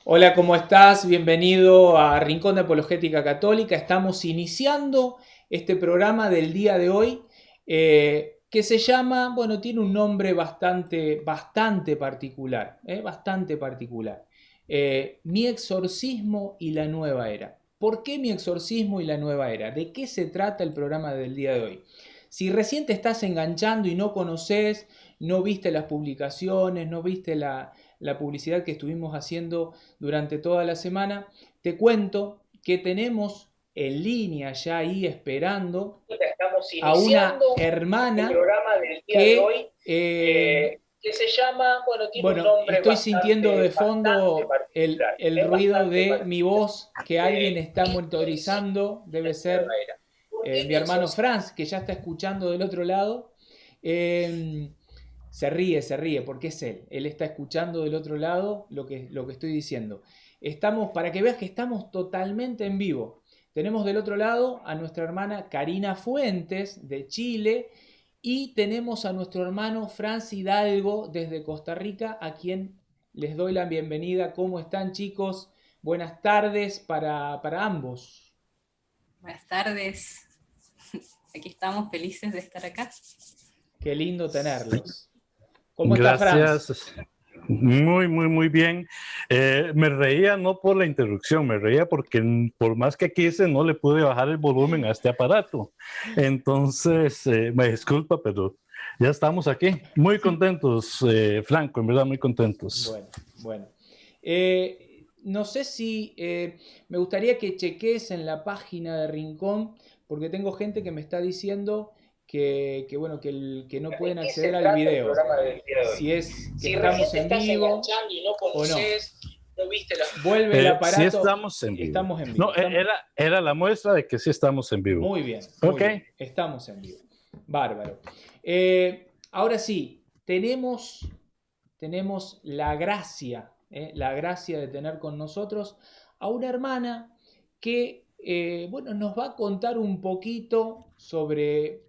Hola, ¿cómo estás? Bienvenido a Rincón de Apologética Católica. Estamos iniciando este programa del día de hoy que se llama, bueno, tiene un nombre bastante particular, bastante particular. Mi exorcismo y la nueva era. ¿Por qué mi exorcismo y la nueva era? ¿De qué se trata el programa del día de hoy? Si recién te estás enganchando y no conoces, no viste las publicaciones, no viste la publicidad que estuvimos haciendo durante toda la semana, te cuento que tenemos en línea ya ahí esperando Estamos a una iniciando el hermana programa del día de que, hoy, que se llama, bueno, tiene un bueno, nombre estoy sintiendo de bastante fondo particular, el es ruido bastante de mi particular. voz que alguien está ¿Qué exorcismo monitorizando, y la debe nueva ser era? ¿Por qué mi mi hermano exorcismo? Franz, que ya está escuchando del otro lado. Eh, se ríe, porque es él. Él está escuchando del otro lado lo que estoy diciendo. Estamos, para que veas que estamos totalmente en vivo. Tenemos del otro lado a nuestra hermana Karina Fuentes de Chile y tenemos a nuestro hermano Franz Hidalgo desde Costa Rica, a quien les doy la bienvenida. ¿Cómo están, chicos? Buenas tardes para ambos. Buenas tardes, aquí estamos felices de estar acá. Qué lindo tenerlos. ¿Cómo está Franz? Gracias. Muy bien. Me reía no por la interrupción, me reía porque por más que quise no le pude bajar el volumen a este aparato. Entonces, me disculpa, pero ya estamos aquí. Muy contentos, Franco, en verdad muy contentos. Bueno. No sé si me gustaría que cheques en la página de Rincón, porque tengo gente que me está diciendo bueno, que no pueden ¿De qué acceder se al trata el video. programa del día de hoy? Si es que Si recién estamos te en estás vivo enganchando y no o no. conoces, no viste la... Vuelve el Sí aparato. estamos en vivo. Estamos en vivo. No, era la muestra de que sí estamos en vivo. Muy bien, muy Ok. bien. Estamos en vivo. Bárbaro. Ahora sí, tenemos la gracia de tener con nosotros a una hermana que, bueno, nos va a contar un poquito sobre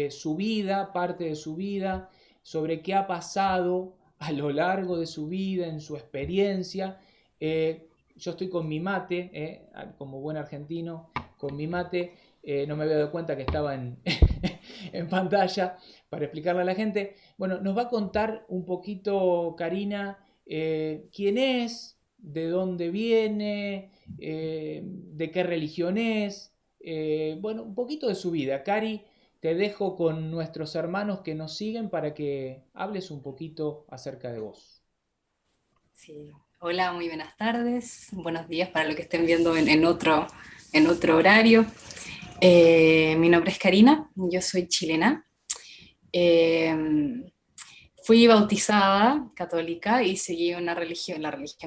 su vida, parte de su vida, sobre qué ha pasado a lo largo de su vida, en su experiencia. Yo estoy con mi mate, como buen argentino, con mi mate. No me había dado cuenta que estaba en pantalla para explicarle a la gente. Bueno, nos va a contar un poquito, Karina, quién es, de dónde viene, de qué religión es, bueno, un poquito de su vida. Cari, te dejo con nuestros hermanos que nos siguen para que hables un poquito acerca de vos. Sí. Hola, muy buenas tardes, buenos días para los que estén viendo en otro horario. Mi nombre es Karina, yo soy chilena. Eh, Fui bautizada católica y seguí la religión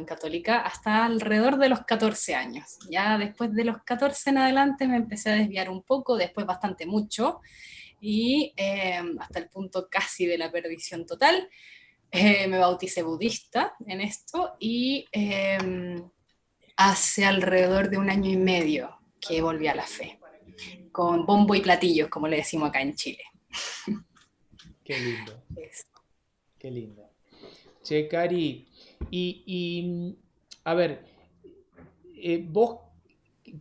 católica hasta alrededor de los 14 años. Ya después de los 14 en adelante me empecé a desviar un poco, después bastante mucho, y hasta el punto casi de la perdición total. Me bauticé budista en esto y hace alrededor de un año y medio que volví a la fe, con bombo y platillos, como le decimos acá en Chile. Qué lindo, Eso. qué lindo. Che, Cari, y a ver, vos,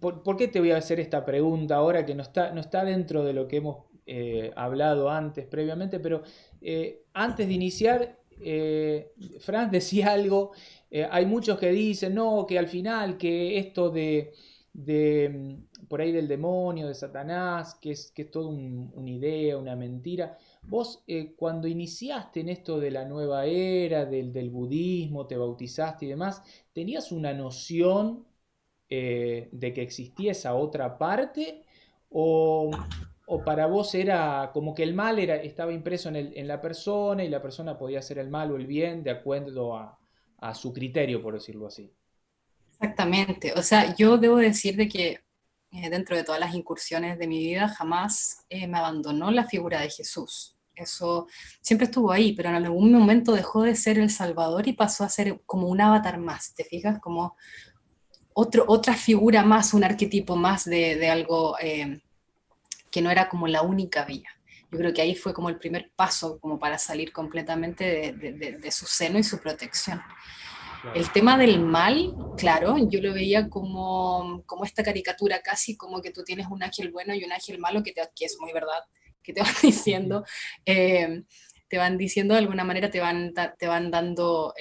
¿por qué te voy a hacer esta pregunta ahora que no está dentro de lo que hemos hablado antes, previamente? Pero antes de iniciar, Franz decía algo, hay muchos que dicen, no, que al final, que esto por ahí del demonio, de Satanás, que es todo una idea, una mentira. Vos, cuando iniciaste en esto de la nueva era, del budismo, te bautizaste y demás, ¿tenías una noción de que existía esa otra parte? ¿O, o para vos era como que el mal estaba impreso en la persona y la persona podía hacer el mal o el bien de acuerdo a su criterio, por decirlo así? Exactamente, o sea, yo debo decir de que dentro de todas las incursiones de mi vida jamás me abandonó la figura de Jesús. Eso siempre estuvo ahí, pero en algún momento dejó de ser el Salvador y pasó a ser como un avatar más, ¿te fijas? Como otra figura más, un arquetipo más de algo que no era como la única vía. Yo creo que ahí fue como el primer paso como para salir completamente de su seno y su protección. Claro. El tema del mal, claro, yo lo veía como esta caricatura casi como que tú tienes un ángel bueno y un ángel malo que es muy verdad, que te van diciendo, de alguna manera, te van dando,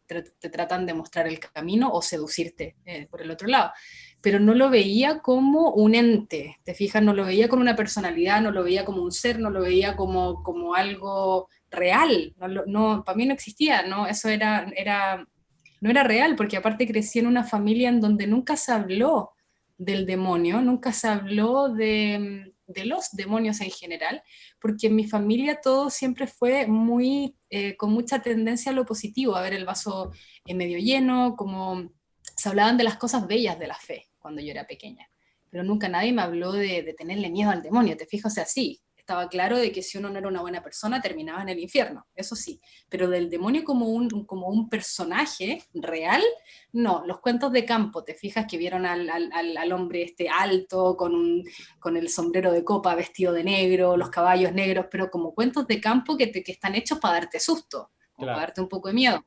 te tratan de mostrar el camino o seducirte por el otro lado. Pero no lo veía como un ente, te fijas, no lo veía como una personalidad, no lo veía como un ser, no lo veía como algo real, no, para mí no existía, ¿no? Eso no era real, porque aparte crecí en una familia en donde nunca se habló del demonio, nunca se habló de los demonios en general, porque en mi familia todo siempre fue con mucha tendencia a lo positivo, a ver el vaso medio lleno, como se hablaban de las cosas bellas de la fe cuando yo era pequeña, pero nunca nadie me habló de tenerle miedo al demonio, te fijas, o sea, sí, estaba claro de que si uno no era una buena persona terminaba en el infierno, eso sí, pero del demonio como un personaje real, no, los cuentos de campo, te fijas que vieron al hombre este alto con el sombrero de copa vestido de negro, los caballos negros, pero como cuentos de campo que están hechos para darte susto, o Claro. para darte un poco de miedo.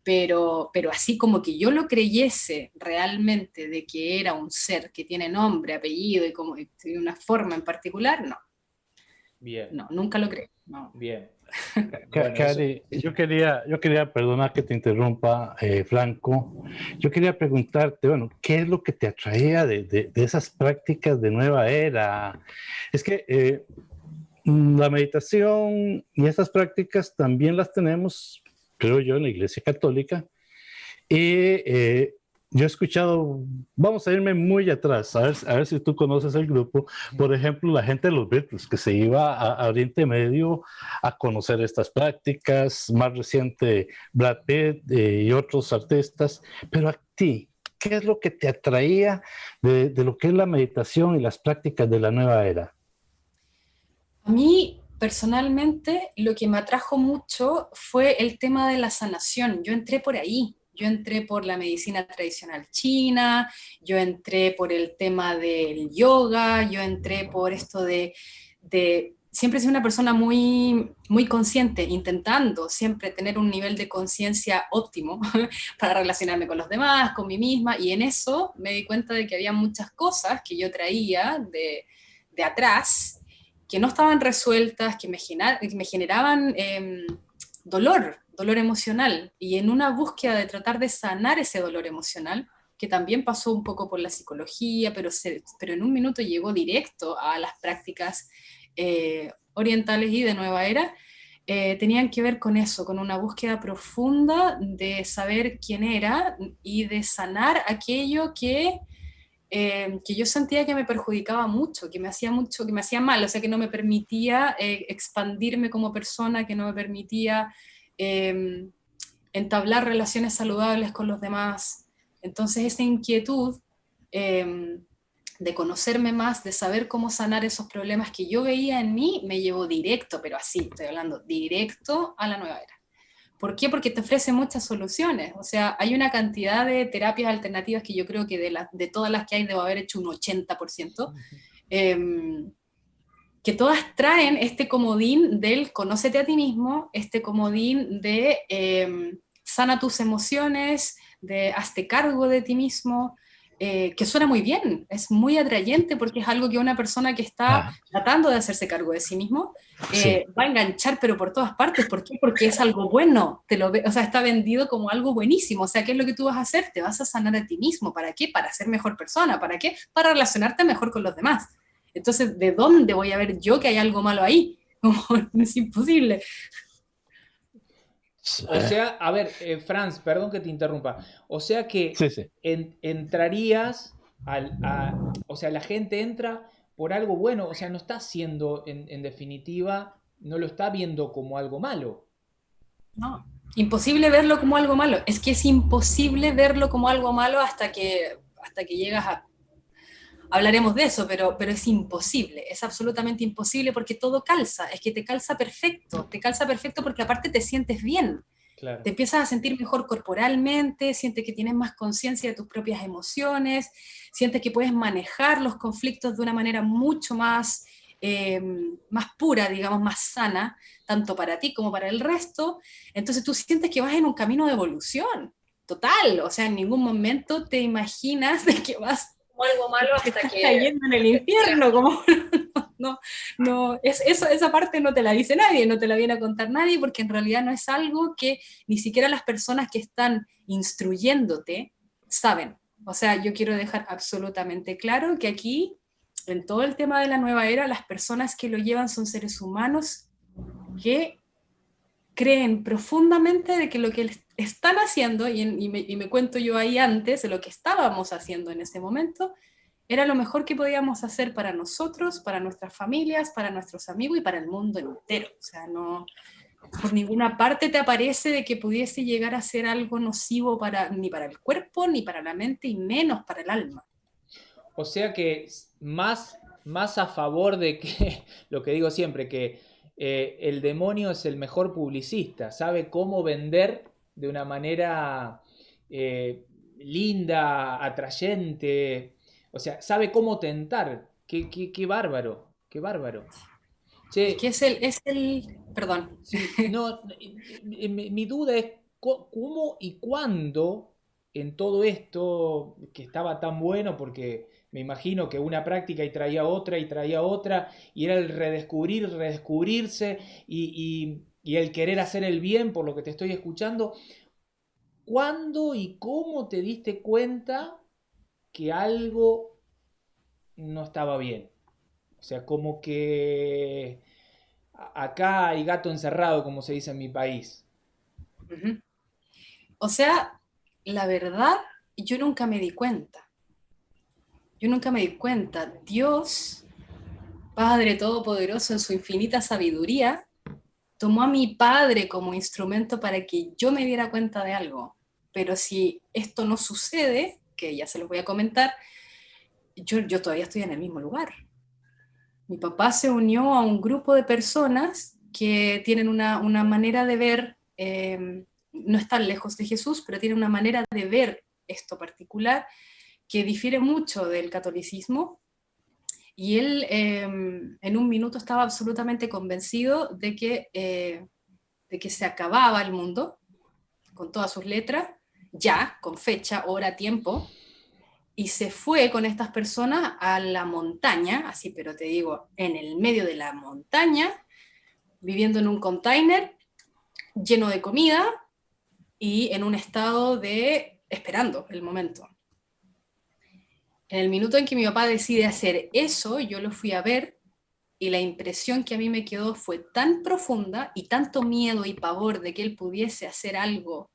Pero así como que yo lo creyese realmente de que era un ser que tiene nombre, apellido y tiene una forma en particular, no. Bien. No, nunca lo creí. No. Bien. Bueno, Cari, yo quería, perdona que te interrumpa, Franco, yo quería preguntarte, bueno, ¿qué es lo que te atraía de esas prácticas de nueva era? Es que la meditación y esas prácticas también las tenemos, creo yo, en la Iglesia Católica. Y yo he escuchado, vamos a irme muy atrás, a ver si tú conoces el grupo, por ejemplo, la gente de los Beatles, que se iba a Oriente Medio a conocer estas prácticas, más reciente Brad Pitt y otros artistas, pero a ti, ¿qué es lo que te atraía de lo que es la meditación y las prácticas de la nueva era? A mí, personalmente, lo que me atrajo mucho fue el tema de la sanación. Yo entré por ahí. Yo entré por la medicina tradicional china, yo entré por el tema del yoga, yo entré por esto siempre he sido una persona muy, muy consciente, intentando siempre tener un nivel de conciencia óptimo para relacionarme con los demás, con mí misma, y en eso me di cuenta de que había muchas cosas que yo traía de atrás que no estaban resueltas, que me generaban dolor emocional, y en una búsqueda de tratar de sanar ese dolor emocional, que también pasó un poco por la psicología, pero en un minuto llegó directo a las prácticas orientales y de nueva era, tenían que ver con eso, con una búsqueda profunda de saber quién era y de sanar aquello que yo sentía que me perjudicaba mucho, que me hacía mal, o sea, que no me permitía expandirme como persona, que no me permitía entablar relaciones saludables con los demás. Entonces esa inquietud de conocerme más, de saber cómo sanar esos problemas que yo veía en mí, me llevó directo, pero así, estoy hablando, directo a la nueva era. ¿Por qué? Porque te ofrece muchas soluciones. O sea, hay una cantidad de terapias alternativas que yo creo que de todas las que hay debo haber hecho un 80%, que todas traen este comodín del conócete a ti mismo, este comodín de sana tus emociones, de hazte cargo de ti mismo, que suena muy bien, es muy atrayente porque es algo que una persona que está tratando de hacerse cargo de sí mismo Sí. va a enganchar, pero por todas partes. ¿Por qué? Porque es algo bueno, o sea, está vendido como algo buenísimo. O sea, ¿qué es lo que tú vas a hacer? Te vas a sanar a ti mismo. ¿Para qué? Para ser mejor persona. ¿Para qué? Para relacionarte mejor con los demás. Entonces, ¿de dónde voy a ver yo que hay algo malo ahí? Es imposible. O sea, a ver, Franz, perdón que te interrumpa. O sea que Sí. entrarías, o sea, la gente entra por algo bueno, o sea, no está haciendo, en definitiva, no lo está viendo como algo malo. No, imposible verlo como algo malo. Es que es imposible verlo como algo malo hasta que llegas a... Hablaremos de eso, pero es imposible, es absolutamente imposible porque todo calza, es que te calza perfecto porque aparte te sientes bien. Claro. Te empiezas a sentir mejor corporalmente, sientes que tienes más conciencia de tus propias emociones, sientes que puedes manejar los conflictos de una manera mucho más, más pura, digamos, más sana, tanto para ti como para el resto. Entonces tú sientes que vas en un camino de evolución. total, o sea, en ningún momento te imaginas de que vas como algo malo hasta que... cayendo en el infierno, como esa parte no te la dice nadie, no te la viene a contar nadie, porque en realidad no es algo que ni siquiera las personas que están instruyéndote saben. O sea, yo quiero dejar absolutamente claro que aquí, en todo el tema de la nueva era, las personas que lo llevan son seres humanos que creen profundamente de que lo que están haciendo, y me cuento yo ahí antes, de lo que estábamos haciendo en ese momento, era lo mejor que podíamos hacer para nosotros, para nuestras familias, para nuestros amigos y para el mundo entero. O sea, no, por ninguna parte te aparece de que pudiese llegar a ser algo nocivo ni para el cuerpo, ni para la mente, y menos para el alma. O sea que más a favor de que, lo que digo siempre, que el demonio es el mejor publicista, sabe cómo vender de una manera linda, atrayente, o sea, sabe cómo tentar. Qué bárbaro, qué bárbaro. Che, es el, perdón. Sí, no, mi duda es cómo y cuándo en todo esto que estaba tan bueno, porque me imagino que una práctica y traía otra y era el redescubrirse y el querer hacer el bien por lo que te estoy escuchando. ¿Cuándo y cómo te diste cuenta que algo no estaba bien? O sea, como que acá hay gato encerrado, como se dice en mi país. Uh-huh. O sea, la verdad, yo nunca me di cuenta. Dios, Padre Todopoderoso, en su infinita sabiduría, tomó a mi padre como instrumento para que yo me diera cuenta de algo. Pero si esto no sucede, que ya se los voy a comentar, yo todavía estoy en el mismo lugar. Mi papá se unió a un grupo de personas que tienen una manera de ver, no están lejos de Jesús, pero tienen una manera de ver esto particular que difiere mucho del catolicismo, y él en un minuto estaba absolutamente convencido de que se acababa el mundo, con todas sus letras, ya, con fecha, hora, tiempo, y se fue con estas personas a la montaña, así, pero te digo, en el medio de la montaña, viviendo en un container lleno de comida y en un estado de esperando el momento. En el minuto en que mi papá decide hacer eso, yo lo fui a ver, y la impresión que a mí me quedó fue tan profunda y tanto miedo y pavor de que él pudiese hacer algo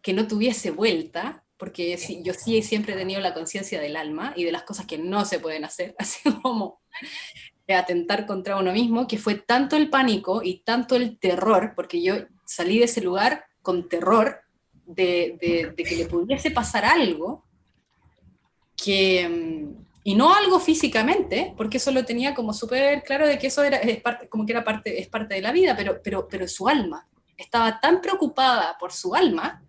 que no tuviese vuelta, porque yo sí siempre he tenido la conciencia del alma y de las cosas que no se pueden hacer, así como atentar contra uno mismo, que fue tanto el pánico y tanto el terror, porque yo salí de ese lugar con terror de que le pudiese pasar algo, y no algo físicamente, porque eso lo tenía como súper claro de que eso es parte de la vida, pero su alma estaba tan preocupada por su alma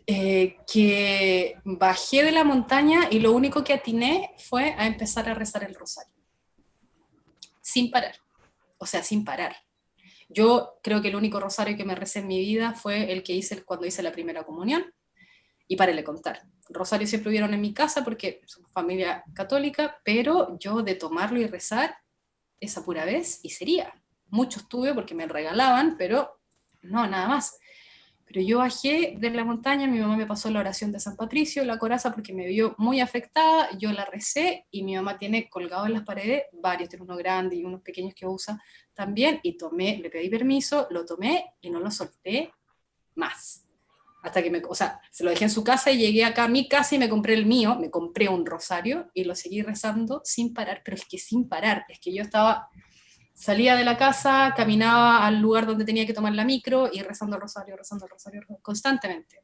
que bajé de la montaña y lo único que atiné fue a empezar a rezar el rosario. Sin parar. O sea, sin parar. Yo creo que el único rosario que me recé en mi vida fue el que hice cuando hice la primera comunión, y párele contar. Rosario siempre hubieron en mi casa porque somos familia católica, pero yo de tomarlo y rezar esa pura vez, y sería. Muchos tuve porque me regalaban, pero no, nada más. Pero yo bajé de la montaña, mi mamá me pasó la oración de San Patricio, la coraza, porque me vio muy afectada, yo la recé, y mi mamá tiene colgados en las paredes varios, tiene uno grande y unos pequeños que usa también, y le pedí permiso, lo tomé y no lo solté más. Hasta que se lo dejé en su casa y llegué acá a mi casa y me compré el mío, me compré un rosario y lo seguí rezando sin parar, pero es que sin parar, es que yo salía de la casa, caminaba al lugar donde tenía que tomar la micro y rezando el rosario constantemente.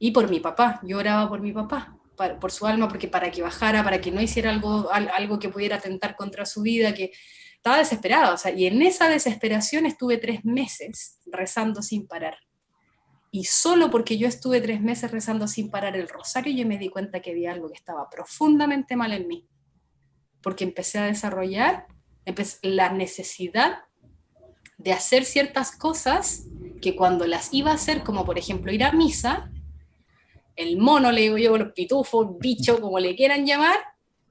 Y por mi papá, yo oraba por mi papá, por su alma, porque para que bajara, para que no hiciera algo que pudiera atentar contra su vida, que estaba desesperada, y en esa desesperación estuve 3 meses rezando sin parar. Y solo porque yo estuve 3 meses rezando sin parar el rosario, yo me di cuenta que había algo que estaba profundamente mal en mí, porque empecé a desarrollar la necesidad de hacer ciertas cosas que cuando las iba a hacer, como por ejemplo ir a misa, el mono, le digo yo, los pitufos, bicho, como le quieran llamar,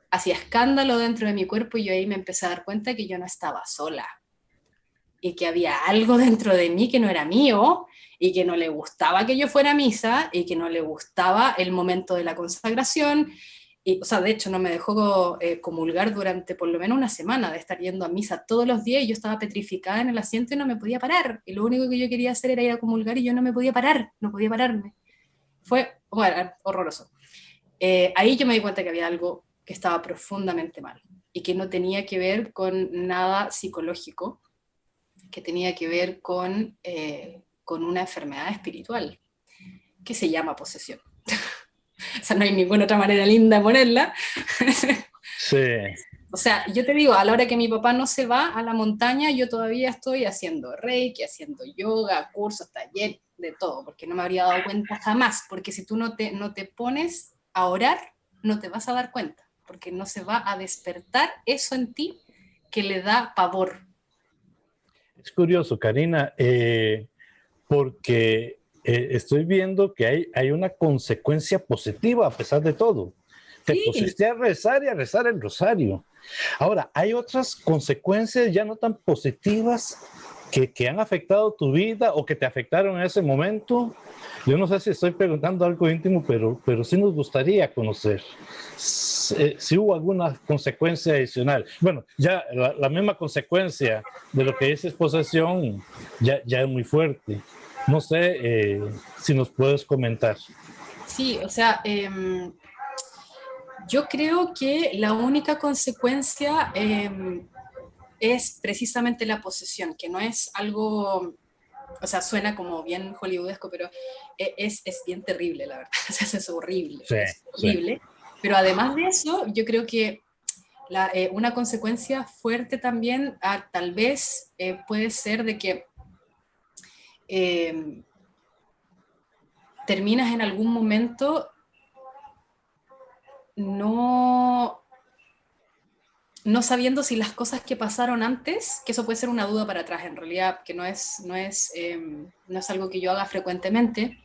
hacía escándalo dentro de mi cuerpo, y yo ahí me empecé a dar cuenta que yo no estaba sola, y que había algo dentro de mí que no era mío, y que no le gustaba que yo fuera a misa, y que no le gustaba el momento de la consagración, y, o sea, de hecho no me dejó comulgar durante por lo menos una semana de estar yendo a misa todos los días, y yo estaba petrificada en el asiento y no me podía parar, y lo único que yo quería hacer era ir a comulgar, y yo no me podía parar, no podía pararme. Fue, bueno, horroroso. Ahí yo me di cuenta que había algo que estaba profundamente mal, y que no tenía que ver con nada psicológico, que tenía que ver con una enfermedad espiritual, que se llama posesión. O sea, no hay ninguna otra manera linda de ponerla. Sí. O sea, yo te digo, a la hora que mi papá no se va a la montaña, yo todavía estoy haciendo reiki, haciendo yoga, cursos, talleres, de todo, porque no me habría dado cuenta jamás, porque si tú no te pones a orar, no te vas a dar cuenta, porque no se va a despertar eso en ti que le da pavor. Es curioso, Karina, porque estoy viendo que hay una consecuencia positiva a pesar de todo. Te Sí. pusiste a rezar y a rezar el rosario. Ahora, hay otras consecuencias ya no tan positivas que han afectado tu vida o que te afectaron en ese momento. Yo no sé si estoy preguntando algo íntimo, pero sí nos gustaría conocer si hubo alguna consecuencia adicional. Bueno, ya la misma consecuencia de lo que dices posesión ya es muy fuerte. No sé si nos puedes comentar. Sí, o sea, yo creo que la única consecuencia es precisamente la posesión, que no es algo, o sea, suena como bien hollywoodesco, pero es bien terrible, la verdad. O sea, es horrible, Sí, es horrible. Sí. Pero además de eso, yo creo que una consecuencia fuerte también, tal vez, puede ser de que terminas en algún momento no sabiendo si las cosas que pasaron antes, que eso puede ser una duda para atrás, en realidad, que no es algo que yo haga frecuentemente,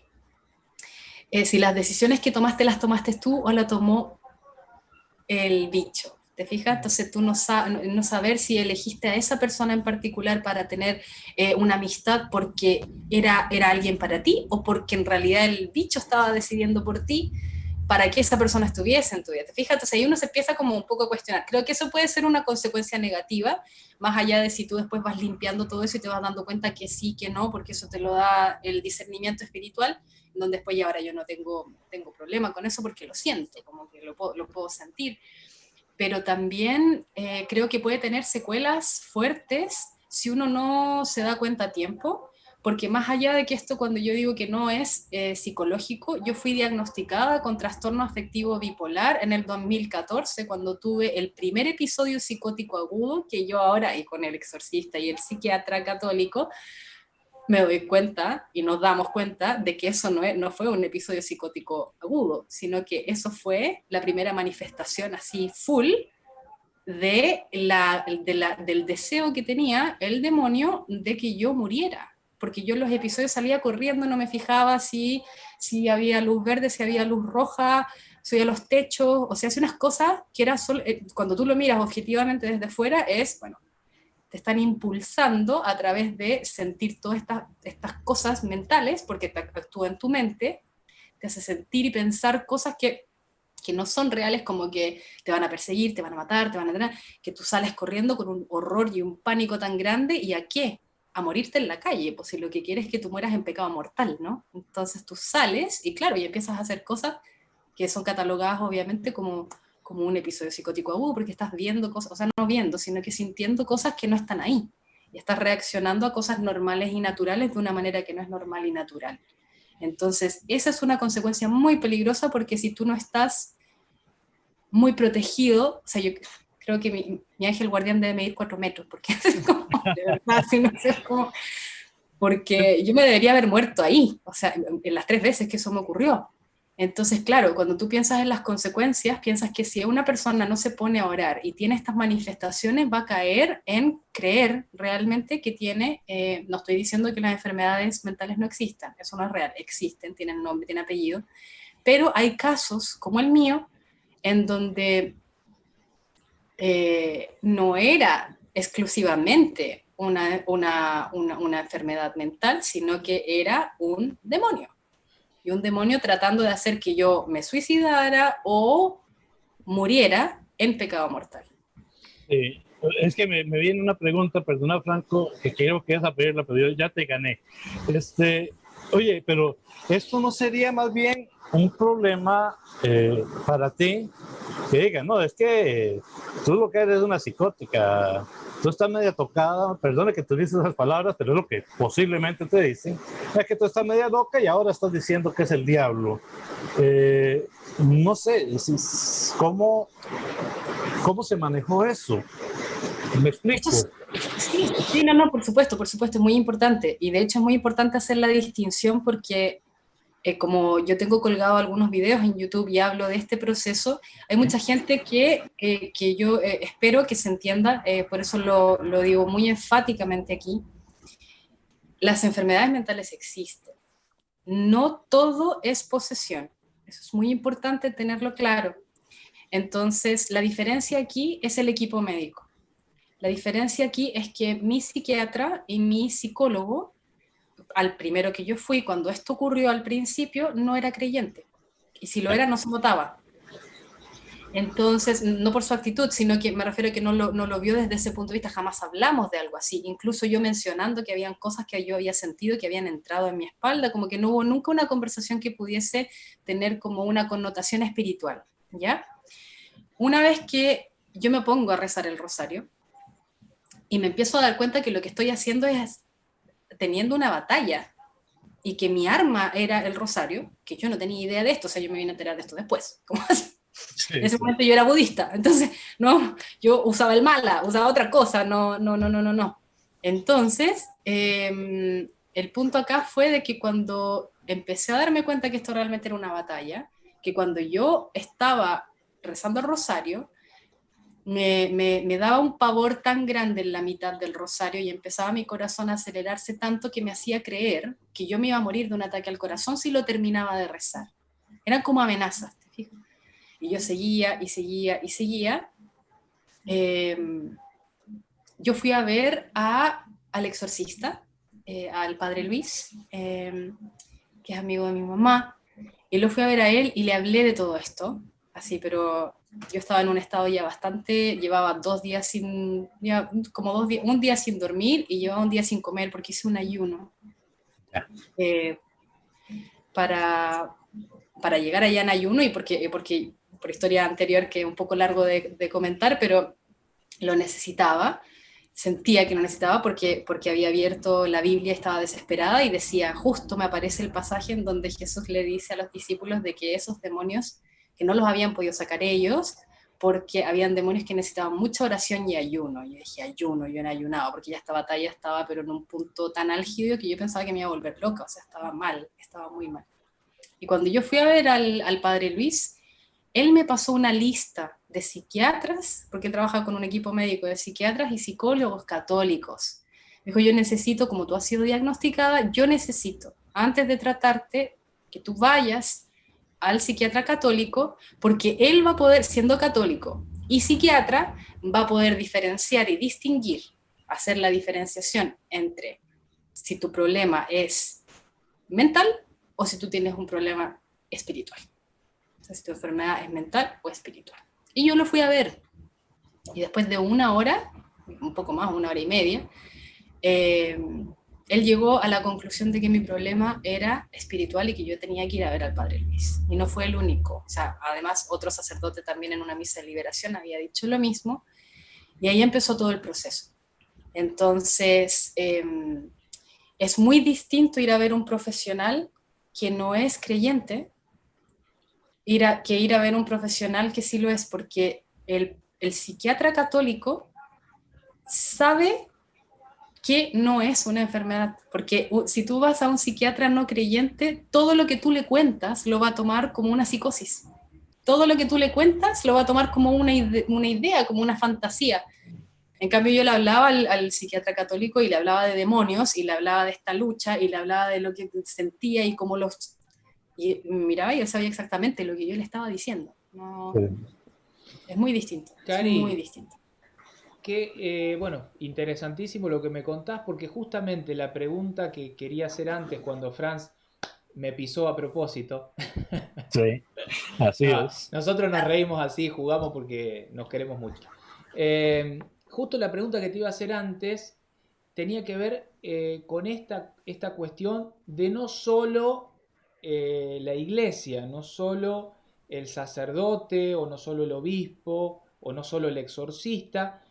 si las decisiones que tomaste las tomaste tú o la tomó el bicho. ¿Te fijas? Entonces tú no saber si elegiste a esa persona en particular para tener una amistad porque era alguien para ti, o porque en realidad el bicho estaba decidiendo por ti para que esa persona estuviese en tu vida. ¿Te fijas? Entonces ahí uno se empieza como un poco a cuestionar. Creo que eso puede ser una consecuencia negativa, más allá de si tú después vas limpiando todo eso y te vas dando cuenta que sí, que no, porque eso te lo da el discernimiento espiritual, donde después ya ahora yo no tengo problema con eso porque lo siento, como que lo puedo sentir. Pero también creo que puede tener secuelas fuertes si uno no se da cuenta a tiempo, porque más allá de que esto, cuando yo digo que no es psicológico, yo fui diagnosticada con trastorno afectivo bipolar en el 2014, cuando tuve el primer episodio psicótico agudo, que yo ahora, y con el exorcista y el psiquiatra católico, me doy cuenta y nos damos cuenta de que eso no fue un episodio psicótico agudo, sino que eso fue la primera manifestación así full del deseo que tenía el demonio de que yo muriera, porque yo en los episodios salía corriendo, no me fijaba si había luz verde, si había luz roja, si había los techos, o sea, hace unas cosas que era solo, cuando tú lo miras objetivamente desde fuera, bueno, te están impulsando a través de sentir todas estas cosas mentales, porque te actúa en tu mente, te hace sentir y pensar cosas que no son reales, como que te van a perseguir, te van a matar, te van a tener, que tú sales corriendo con un horror y un pánico tan grande, ¿y a qué? A morirte en la calle, pues si lo que quieres es que tú mueras en pecado mortal, ¿no? Entonces tú sales y claro, y empiezas a hacer cosas que son catalogadas obviamente como un episodio psicótico agudo, porque estás viendo cosas, o sea, no viendo, sino que sintiendo cosas que no están ahí, y estás reaccionando a cosas normales y naturales de una manera que no es normal y natural. Entonces, esa es una consecuencia muy peligrosa, porque si tú no estás muy protegido, o sea, yo creo que mi ángel guardián debe medir 4 metros, porque es como, de verdad, si no sé cómo, porque yo me debería haber muerto ahí, o sea, en las 3 veces que eso me ocurrió. Entonces, claro, cuando tú piensas en las consecuencias, piensas que si una persona no se pone a orar y tiene estas manifestaciones, va a caer en creer realmente que tiene, no estoy diciendo que las enfermedades mentales no existan, eso no es real, existen, tienen nombre, tienen apellido, pero hay casos como el mío, en donde no era exclusivamente una enfermedad mental, sino que era un demonio. Y un demonio tratando de hacer que yo me suicidara o muriera en pecado mortal. Es que me viene una pregunta, perdona Franco, que quiero que esa pedirla, pero yo ya te gané. Oye, pero esto no sería más bien un problema para ti, que digan, no, es que tú lo que eres es una psicótica, tú estás media tocada, perdona que utilices esas palabras, pero es lo que posiblemente te dicen, es que tú estás media loca y ahora estás diciendo que es el diablo. No sé, ¿cómo se manejó eso? ¿Me explico? Sí, no, por supuesto, es muy importante. Y de hecho es muy importante hacer la distinción porque como yo tengo colgado algunos videos en YouTube y hablo de este proceso, hay mucha gente que yo espero que se entienda, por eso lo digo muy enfáticamente aquí, las enfermedades mentales existen. No todo es posesión. Eso es muy importante tenerlo claro. Entonces, la diferencia aquí es el equipo médico. La diferencia aquí es que mi psiquiatra y mi psicólogo, al primero que yo fui, cuando esto ocurrió al principio, no era creyente. Y si lo era, no se notaba. Entonces, no por su actitud, sino que me refiero a que no lo vio desde ese punto de vista, jamás hablamos de algo así. Incluso yo mencionando que habían cosas que yo había sentido que habían entrado en mi espalda, como que no hubo nunca una conversación que pudiese tener como una connotación espiritual, ¿ya? Una vez que yo me pongo a rezar el rosario y me empiezo a dar cuenta que lo que estoy haciendo es teniendo una batalla y que mi arma era el rosario, que yo no tenía idea de esto, o sea, yo me vine a enterar de esto después. ¿Cómo así? Sí, en ese momento yo era budista, entonces no, yo usaba el mala, usaba otra cosa, no. Entonces, el punto acá fue de que cuando empecé a darme cuenta que esto realmente era una batalla, que cuando yo estaba rezando el rosario, me daba un pavor tan grande en la mitad del rosario y empezaba mi corazón a acelerarse tanto que me hacía creer que yo me iba a morir de un ataque al corazón si lo terminaba de rezar. Eran como amenazas, ¿te fijas? Y yo seguía y seguía y seguía. Yo fui a ver al exorcista, al padre Luis, que es amigo de mi mamá, y lo fui a ver a él y le hablé de todo esto, así, pero yo estaba en un estado ya bastante, llevaba 2 días sin, ya como 2 días, un día sin dormir y llevaba un día sin comer porque hice un ayuno. Para llegar allá en ayuno y porque por historia anterior que es un poco largo de comentar, pero lo necesitaba, sentía que lo necesitaba porque había abierto la Biblia, estaba desesperada y decía, justo me aparece el pasaje en donde Jesús le dice a los discípulos de que esos demonios, que no los habían podido sacar ellos, porque habían demonios que necesitaban mucha oración y ayuno. Yo dije, ayuno, yo no ayunaba, porque ya esta batalla estaba pero en un punto tan álgido que yo pensaba que me iba a volver loca, o sea, estaba mal, estaba muy mal. Y cuando yo fui a ver al padre Luis, él me pasó una lista de psiquiatras, porque él trabaja con un equipo médico de psiquiatras y psicólogos católicos. Me dijo, yo necesito, como tú has sido diagnosticada, yo necesito, antes de tratarte, que tú vayas al psiquiatra católico, porque él va a poder, siendo católico y psiquiatra, va a poder diferenciar y distinguir, hacer la diferenciación entre si tu problema es mental o si tú tienes un problema espiritual. O sea, si tu enfermedad es mental o espiritual. Y yo lo fui a ver. Y después de 1 hora, un poco más, 1 hora y media, él llegó a la conclusión de que mi problema era espiritual y que yo tenía que ir a ver al padre Luis. Y no fue el único. O sea, además, otro sacerdote también en una misa de liberación había dicho lo mismo. Y ahí empezó todo el proceso. Entonces, es muy distinto ir a ver un profesional que no es creyente que ir a ver un profesional que sí lo es, porque el psiquiatra católico sabe que no es una enfermedad, porque si tú vas a un psiquiatra no creyente, todo lo que tú le cuentas lo va a tomar como una psicosis. Todo lo que tú le cuentas lo va a tomar como una idea, como una fantasía. En cambio yo le hablaba al psiquiatra católico y le hablaba de demonios, y le hablaba de esta lucha, y le hablaba de lo que sentía y cómo los... Y miraba y él sabía exactamente lo que yo le estaba diciendo. No, es muy distinto, Cari, es muy distinto. Bueno, interesantísimo lo que me contás, porque justamente la pregunta que quería hacer antes, cuando Franz me pisó a propósito. Sí, así es. Nosotros nos reímos así, jugamos porque nos queremos mucho. Justo la pregunta que te iba a hacer antes tenía que ver con esta cuestión de no solo la iglesia, no solo el sacerdote, o no solo el obispo, o no solo el exorcista,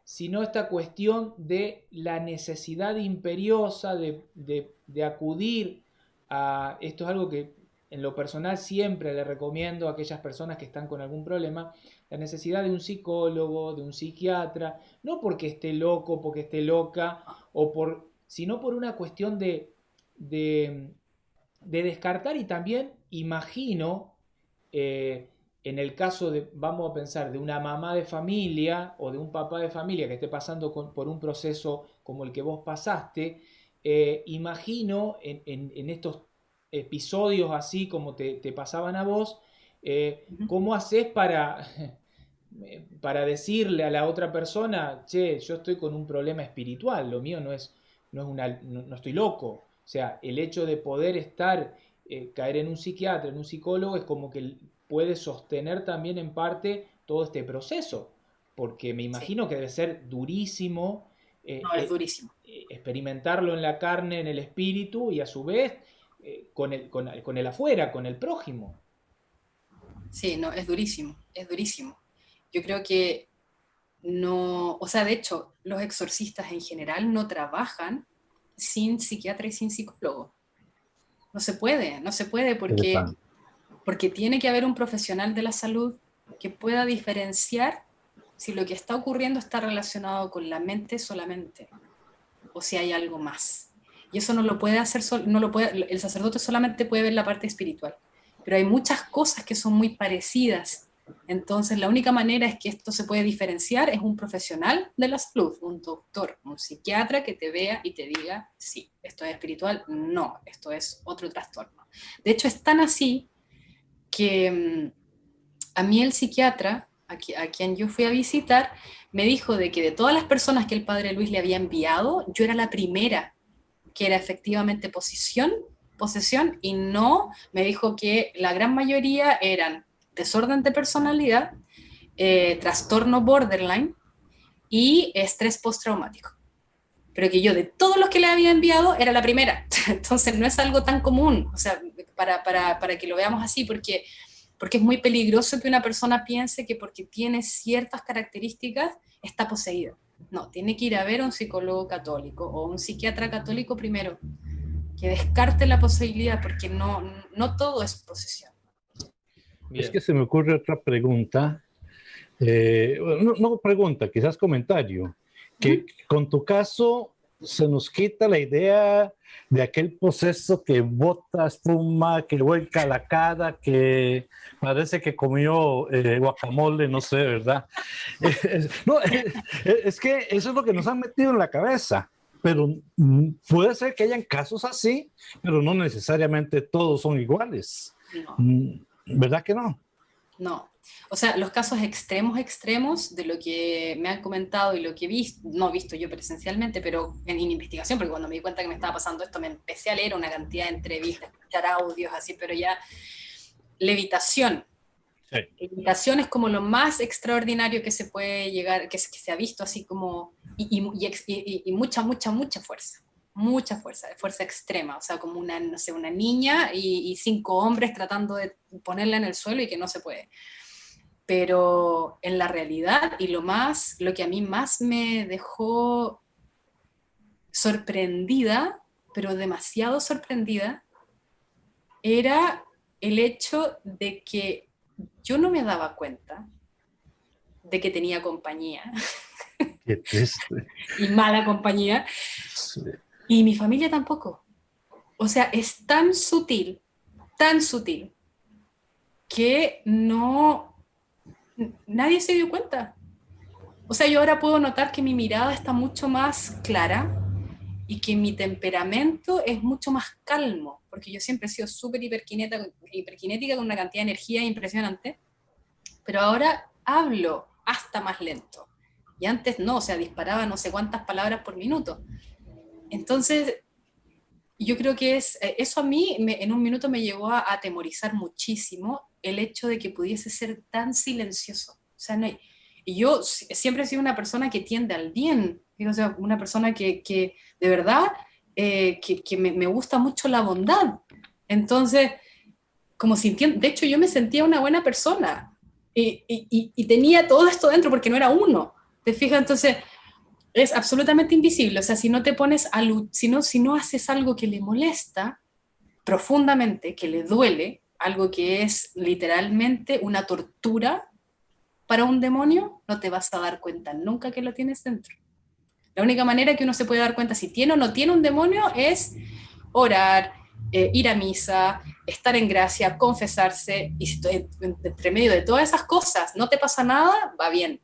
sino esta cuestión de la necesidad imperiosa de acudir a... Esto es algo que en lo personal siempre le recomiendo a aquellas personas que están con algún problema, la necesidad de un psicólogo, de un psiquiatra, no porque esté loco, porque esté loca, sino por una cuestión de, de descartar. Y también imagino, en el caso de, vamos a pensar, de una mamá de familia o de un papá de familia que esté pasando por un proceso como el que vos pasaste, imagino en estos episodios así como te pasaban a vos, ¿cómo haces para decirle a la otra persona, che, yo estoy con un problema espiritual, lo mío no estoy loco? O sea, el hecho de poder caer en un psiquiatra, en un psicólogo, es como que puede sostener también en parte todo este proceso, porque me imagino que debe ser durísimo, No, es durísimo. experimentarlo en la carne, en el espíritu, y a su vez con el afuera, con el prójimo. Sí, no, es durísimo, es durísimo. Yo creo que no, o sea, de hecho, los exorcistas en general no trabajan sin psiquiatra y sin psicólogo. No se puede porque tiene que haber un profesional de la salud que pueda diferenciar si lo que está ocurriendo está relacionado con la mente solamente o si hay algo más. Y eso no lo puede hacer, el sacerdote solamente puede ver la parte espiritual, pero hay muchas cosas que son muy parecidas. Entonces la única manera es que esto se puede diferenciar es un profesional de la salud, un doctor, un psiquiatra que te vea y te diga, sí, esto es espiritual, no, esto es otro trastorno. De hecho es tan así que a mí el psiquiatra, a quien yo fui a visitar, me dijo de que de todas las personas que el padre Luis le había enviado, yo era la primera que era efectivamente posesión, y no, me dijo que la gran mayoría eran desorden de personalidad, trastorno borderline y estrés postraumático. Pero que yo de todos los que le había enviado era la primera. Entonces no es algo tan común, o sea, para que lo veamos así, porque es muy peligroso que una persona piense que porque tiene ciertas características está poseída. No, tiene que ir a ver a un psicólogo católico o un psiquiatra católico primero, que descarte la posibilidad, porque no todo es posesión. Bien. Es que se me ocurre otra pregunta, no pregunta, quizás comentario, que con tu caso se nos quita la idea de aquel proceso que bota espuma, que vuelca la cara, que parece que comió guacamole, no sé, ¿verdad? Es que eso es lo que nos han metido en la cabeza, pero puede ser que hayan casos así, pero no necesariamente todos son iguales. No. ¿Verdad que no? No. O sea, los casos extremos de lo que me han comentado y lo que he visto, no he visto yo presencialmente, pero en investigación, porque cuando me di cuenta que me estaba pasando esto, me empecé a leer una cantidad de entrevistas, escuchar audios, así, pero ya levitación. Sí. Levitación es como lo más extraordinario que se puede llegar, que se ha visto así como, y mucha fuerza. Mucha fuerza extrema, o sea, como una niña y 5 hombres tratando de ponerla en el suelo y que no se puede. Pero en la realidad, y lo que a mí más me dejó sorprendida, pero demasiado sorprendida, era el hecho de que yo no me daba cuenta de que tenía compañía. Qué triste. y mala compañía. Sí. Y mi familia tampoco. O sea, es tan sutil, que nadie se dio cuenta. O sea, yo ahora puedo notar que mi mirada está mucho más clara y que mi temperamento es mucho más calmo, porque yo siempre he sido súper hiperkinética con una cantidad de energía impresionante, pero ahora hablo hasta más lento. Y antes no, o sea, disparaba no sé cuántas palabras por minuto. Entonces, yo creo que eso a mí en un minuto me llevó a atemorizar muchísimo el hecho de que pudiese ser tan silencioso. O sea, y yo siempre he sido una persona que tiende al bien, o sea, una persona que de verdad, que me gusta mucho la bondad. Entonces, como sintiendo, de hecho yo me sentía una buena persona y tenía todo esto dentro porque no era uno. ¿Te fijas? Entonces es absolutamente invisible. O sea, si no te pones si no haces algo que le molesta profundamente, que le duele, algo que es literalmente una tortura para un demonio, no te vas a dar cuenta nunca que lo tienes dentro. La única manera que uno se puede dar cuenta si tiene o no tiene un demonio es orar, ir a misa, estar en gracia, confesarse, y si entre medio de todas esas cosas no te pasa nada, va bien.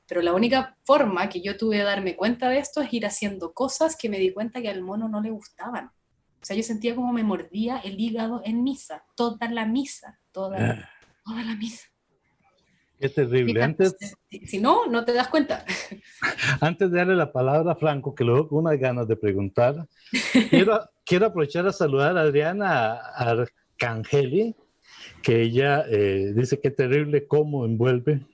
Pero la única forma que yo tuve de darme cuenta de esto es ir haciendo cosas que me di cuenta que al mono no le gustaban. O sea, yo sentía como me mordía el hígado en misa, toda la misa, toda la misa. Qué terrible. Antes, Si no, no te das cuenta. antes de darle la palabra a Franco, que luego con unas ganas de preguntar, quiero aprovechar a saludar a Adriana Arcangeli, que ella dice que terrible cómo envuelve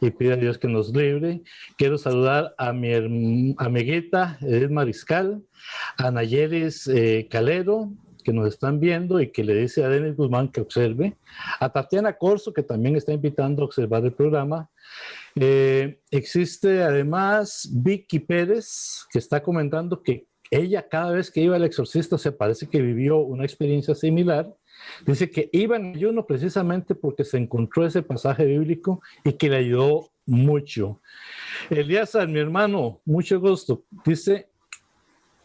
y pide a Dios que nos libre. Quiero saludar a mi amiguita Edith Mariscal, a Nayeris Calero, que nos están viendo y que le dice a Denis Guzmán que observe, a Tatiana Corso, que también está invitando a observar el programa. Existe además Vicky Pérez, que está comentando que ella cada vez que iba al exorcista se parece que vivió una experiencia similar. Dice que iba en ayuno precisamente porque se encontró ese pasaje bíblico y que le ayudó mucho. Elíasar, mi hermano, mucho gusto. Dice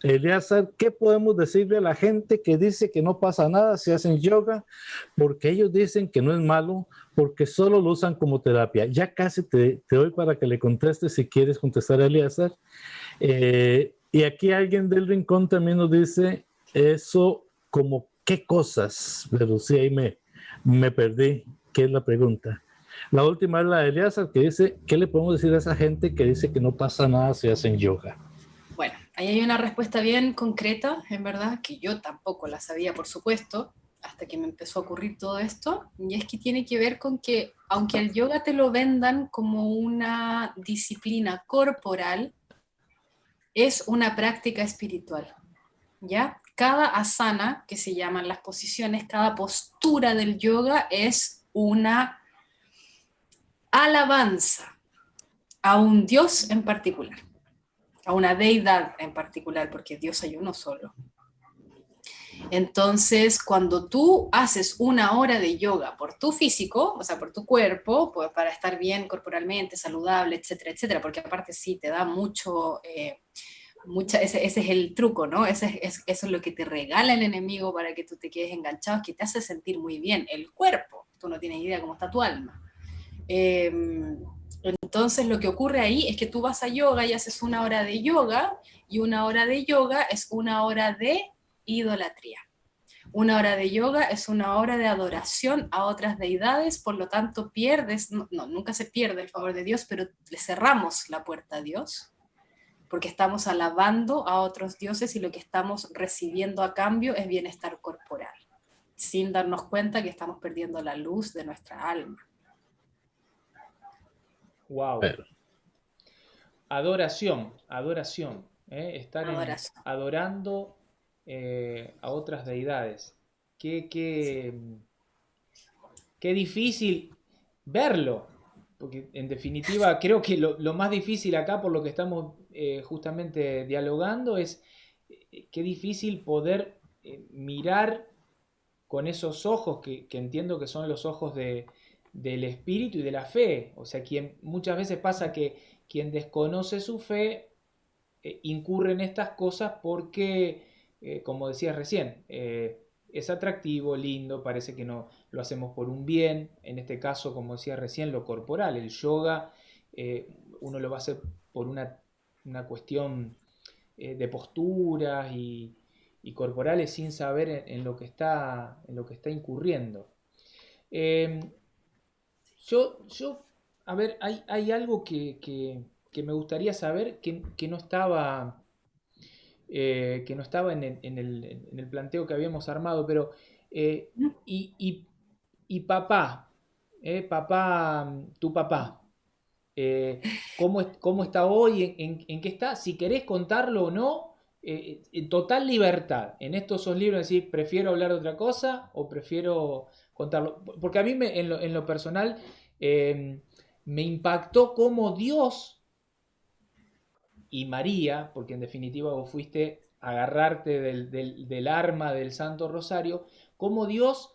Elíasar, ¿qué podemos decirle a la gente que dice que no pasa nada si hacen yoga? Porque ellos dicen que no es malo, porque solo lo usan como terapia. Ya casi te doy para que le contestes si quieres contestar a Elíasar. Y aquí alguien del rincón también nos dice eso como qué cosas, pero sí ahí me perdí. ¿Qué es la pregunta? La última es la de Elíasar, que dice, ¿qué le podemos decir a esa gente que dice que no pasa nada si hacen yoga? Bueno, ahí hay una respuesta bien concreta, en verdad, que yo tampoco la sabía, por supuesto, hasta que me empezó a ocurrir todo esto, y es que tiene que ver con que, aunque el yoga te lo vendan como una disciplina corporal, es una práctica espiritual, ¿ya? Cada asana, que se llaman las posiciones, cada postura del yoga es una alabanza a un dios en particular, a una deidad en particular, porque Dios hay uno solo. Entonces, cuando tú haces una hora de yoga por tu físico, o sea, por tu cuerpo, pues para estar bien corporalmente, saludable, etcétera, etcétera, porque aparte sí, te da mucho, ese es el truco, ¿no? Eso es lo que te regala el enemigo para que tú te quedes enganchado, es que te hace sentir muy bien el cuerpo. Tú no tienes idea cómo está tu alma. Entonces lo que ocurre ahí es que tú vas a yoga y haces una hora de yoga, y una hora de yoga es una hora de idolatría. Una hora de yoga es una hora de adoración a otras deidades, por lo tanto pierdes, nunca se pierde el favor de Dios, pero le cerramos la puerta a Dios, porque estamos alabando a otros dioses y lo que estamos recibiendo a cambio es bienestar corporal, sin darnos cuenta que estamos perdiendo la luz de nuestra alma. Wow. Adoración. Estar adorando a otras deidades. Qué difícil verlo, porque en definitiva creo que lo más difícil acá, por lo que estamos justamente dialogando, es qué difícil poder mirar con esos ojos que entiendo que son los ojos del espíritu y de la fe. O sea, muchas veces pasa que quien desconoce su fe incurre en estas cosas porque, como decías recién, es atractivo, lindo, parece que no lo hacemos por un bien, en este caso, como decía recién, lo corporal, el yoga, uno lo va a hacer por una cuestión de posturas y corporales sin saber en lo que está incurriendo. Eh, yo, a ver, hay algo que me gustaría saber que no estaba, en el planteo que habíamos armado, pero eh, y, y- y papá, tu papá, cómo está hoy, en qué está, si querés contarlo o no, en total libertad. En estos sos libres de decir, prefiero hablar de otra cosa o prefiero contarlo. Porque a mí en lo personal eh, me impactó cómo Dios y María, porque en definitiva vos fuiste a agarrarte del arma del Santo Rosario, cómo Dios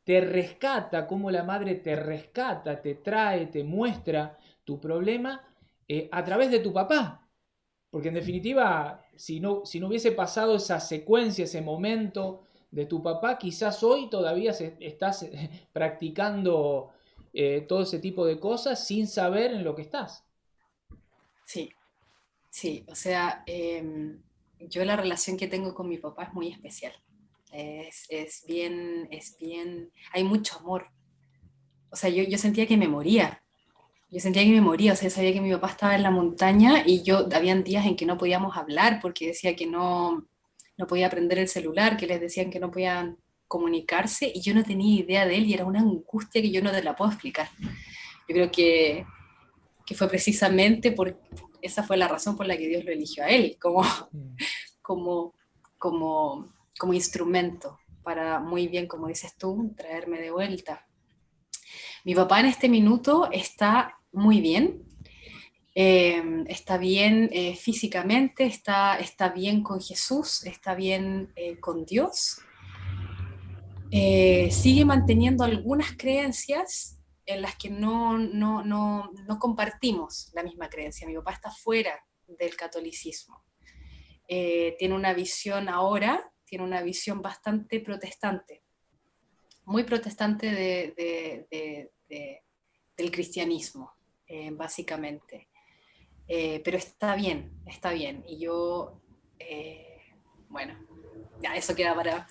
te rescata, cómo la madre te rescata, te trae, te muestra tu problema a través de tu papá. Porque en definitiva, si no hubiese pasado esa secuencia, ese momento de tu papá, quizás hoy todavía estás practicando todo ese tipo de cosas sin saber en lo que estás. Sí, sí, o sea, yo la relación que tengo con mi papá es muy especial. Hay mucho amor. O sea, yo sentía que me moría. Yo sentía que me moría, o sea, sabía que mi papá estaba en la montaña y habían días en que no podíamos hablar porque decía que no podía prender el celular, que les decían que no podían comunicarse y yo no tenía idea de él y era una angustia que yo no te la puedo explicar. Yo creo que fue precisamente esa fue la razón por la que Dios lo eligió a él, Mm. como, como instrumento para, muy bien, como dices tú, traerme de vuelta. Mi papá en este minuto está muy bien, está bien físicamente, está bien con Jesús, está bien con Dios. Sigue manteniendo algunas creencias en las que no compartimos la misma creencia. Mi papá está fuera del catolicismo. Tiene una visión ahora, tiene una visión bastante protestante, muy protestante del cristianismo, básicamente. Pero está bien, está bien. Y yo, bueno, ya eso queda para,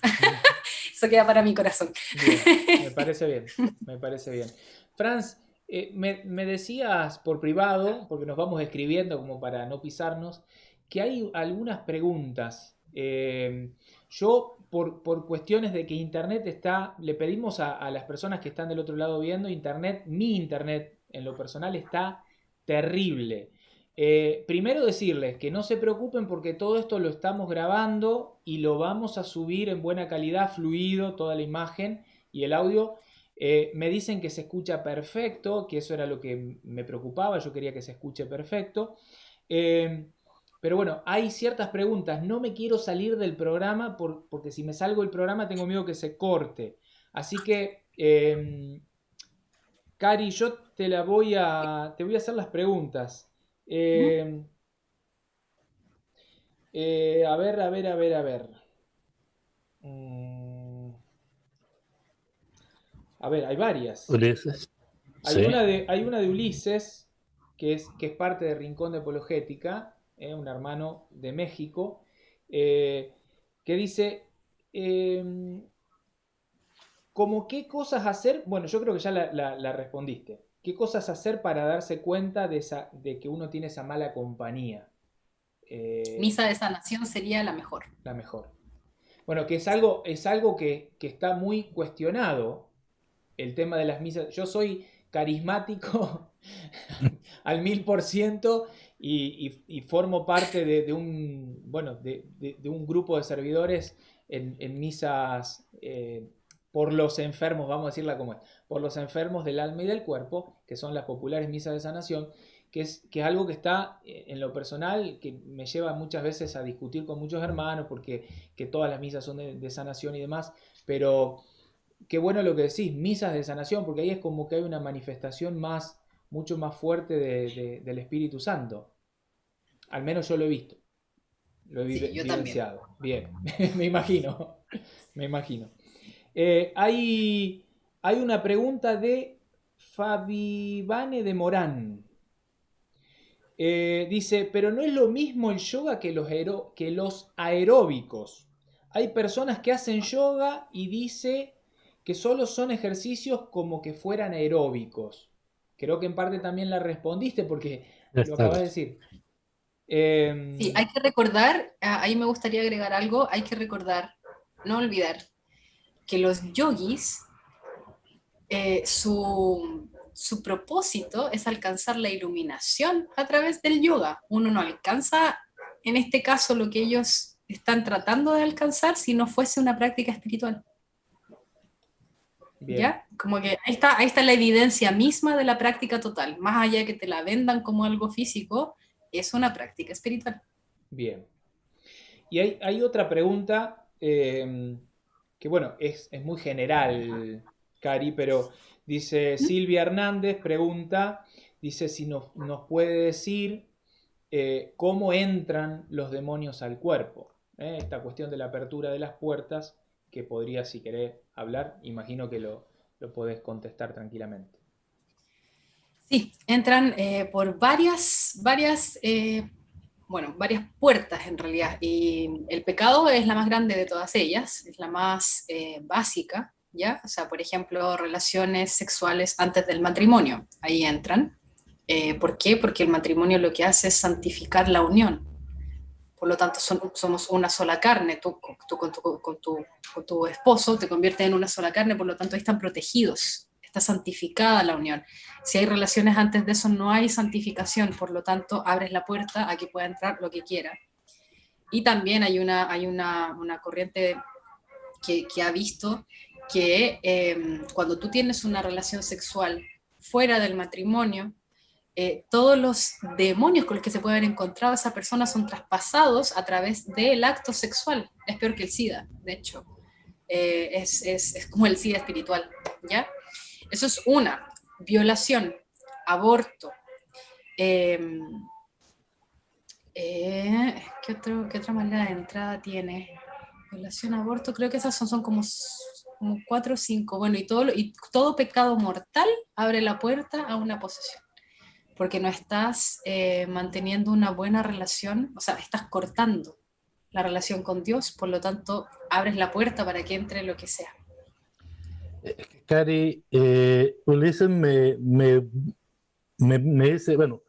eso queda para mi corazón. Bien, me parece bien, me parece bien. Franz, me decías por privado, porque nos vamos escribiendo como para no pisarnos, que hay algunas preguntas. Yo, por cuestiones de que Internet está, le pedimos a las personas que están del otro lado viendo, Internet, mi Internet en lo personal está terrible. Primero decirles que no se preocupen porque todo esto lo estamos grabando y lo vamos a subir en buena calidad, fluido, toda la imagen y el audio. Me dicen que se escucha perfecto, que eso era lo que me preocupaba, yo quería que se escuche perfecto. Eh, pero bueno, hay ciertas preguntas, no me quiero salir del programa porque si me salgo del programa tengo miedo que se corte. Así que, Cari, yo te voy a hacer las preguntas. Eh, a ver, a ver, a ver, a ver. Mm, a ver, hay varias. Ulises. Hay Sí. hay una de Ulises, que es parte de Rincón de Apologética, un hermano de México, eh, que dice, eh, ¿cómo qué cosas hacer? Bueno, yo creo que ya la respondiste. ¿Qué cosas hacer para darse cuenta de que uno tiene esa mala compañía? Eh, Misa de sanación sería la mejor. la mejor. Bueno, que es algo que está muy cuestionado, el tema de las misas. Yo soy carismático al 1000% y formo parte de un, bueno, de un grupo de servidores en misas por los enfermos, vamos a decirla como es, por los enfermos del alma y del cuerpo, que son las populares misas de sanación, que es algo que está en lo personal, que me lleva muchas veces a discutir con muchos hermanos, porque que todas las misas son de sanación y demás, pero qué bueno lo que decís, misas de sanación, porque ahí es como que hay una manifestación más, mucho más fuerte del Espíritu Santo. Al menos yo lo he visto, lo he Sí, yo vivenciado. Bien, me imagino, me imagino. Hay una pregunta de Fabivane de Morán. Dice, pero no es lo mismo el yoga que los aeróbicos. Hay personas que hacen yoga y dice que solo son ejercicios como que fueran aeróbicos. Creo que en parte también la respondiste porque lo acabas de decir. Sí, hay que recordar, ahí me gustaría agregar algo, hay que recordar, no olvidar, que los yogis, su propósito es alcanzar la iluminación a través del yoga. Uno no alcanza, en este caso, lo que ellos están tratando de alcanzar si no fuese una práctica espiritual. Bien. ¿Ya? Como que ahí está la evidencia misma de la práctica total. Más allá de que te la vendan como algo físico, es una práctica espiritual. Bien. Y hay otra pregunta que, bueno, es muy general, Cari, pero dice Silvia Hernández, pregunta, dice si nos puede decir cómo entran los demonios al cuerpo. Esta cuestión de la apertura de las puertas, que podría, si querés hablar, imagino que lo podés tranquilamente. Sí, entran por varias puertas en realidad, y el pecado es la más grande de todas ellas, es la más básica, ¿ya? O sea, por ejemplo, relaciones sexuales antes del matrimonio, ahí entran. ¿Por qué? Porque el matrimonio lo que hace es santificar la unión. Por lo tanto, somos una sola carne. Tú con tu esposo te conviertes en una sola carne, por lo tanto, ahí están protegidos. Está santificada la unión. Si hay relaciones antes de eso, no hay santificación, por lo tanto, abres la puerta a que pueda entrar lo que quiera. Y también hay una corriente que ha visto que cuando tú tienes una relación sexual fuera del matrimonio, todos los demonios con los que se puede haber encontrado esa persona son traspasados a través del acto sexual. Es peor que el SIDA, de hecho. Es como el SIDA espiritual, ¿ya? Eso es una. Violación, aborto. ¿Qué otra manera de entrada tiene? Violación, aborto, creo que esas son como 4 o 5. Bueno, y todo pecado mortal abre la puerta a una posesión. Porque no estás manteniendo una buena relación, o sea, estás cortando la relación con Dios, por lo tanto, abres la puerta para que entre lo que sea. Cari, Ulises me dice, bueno,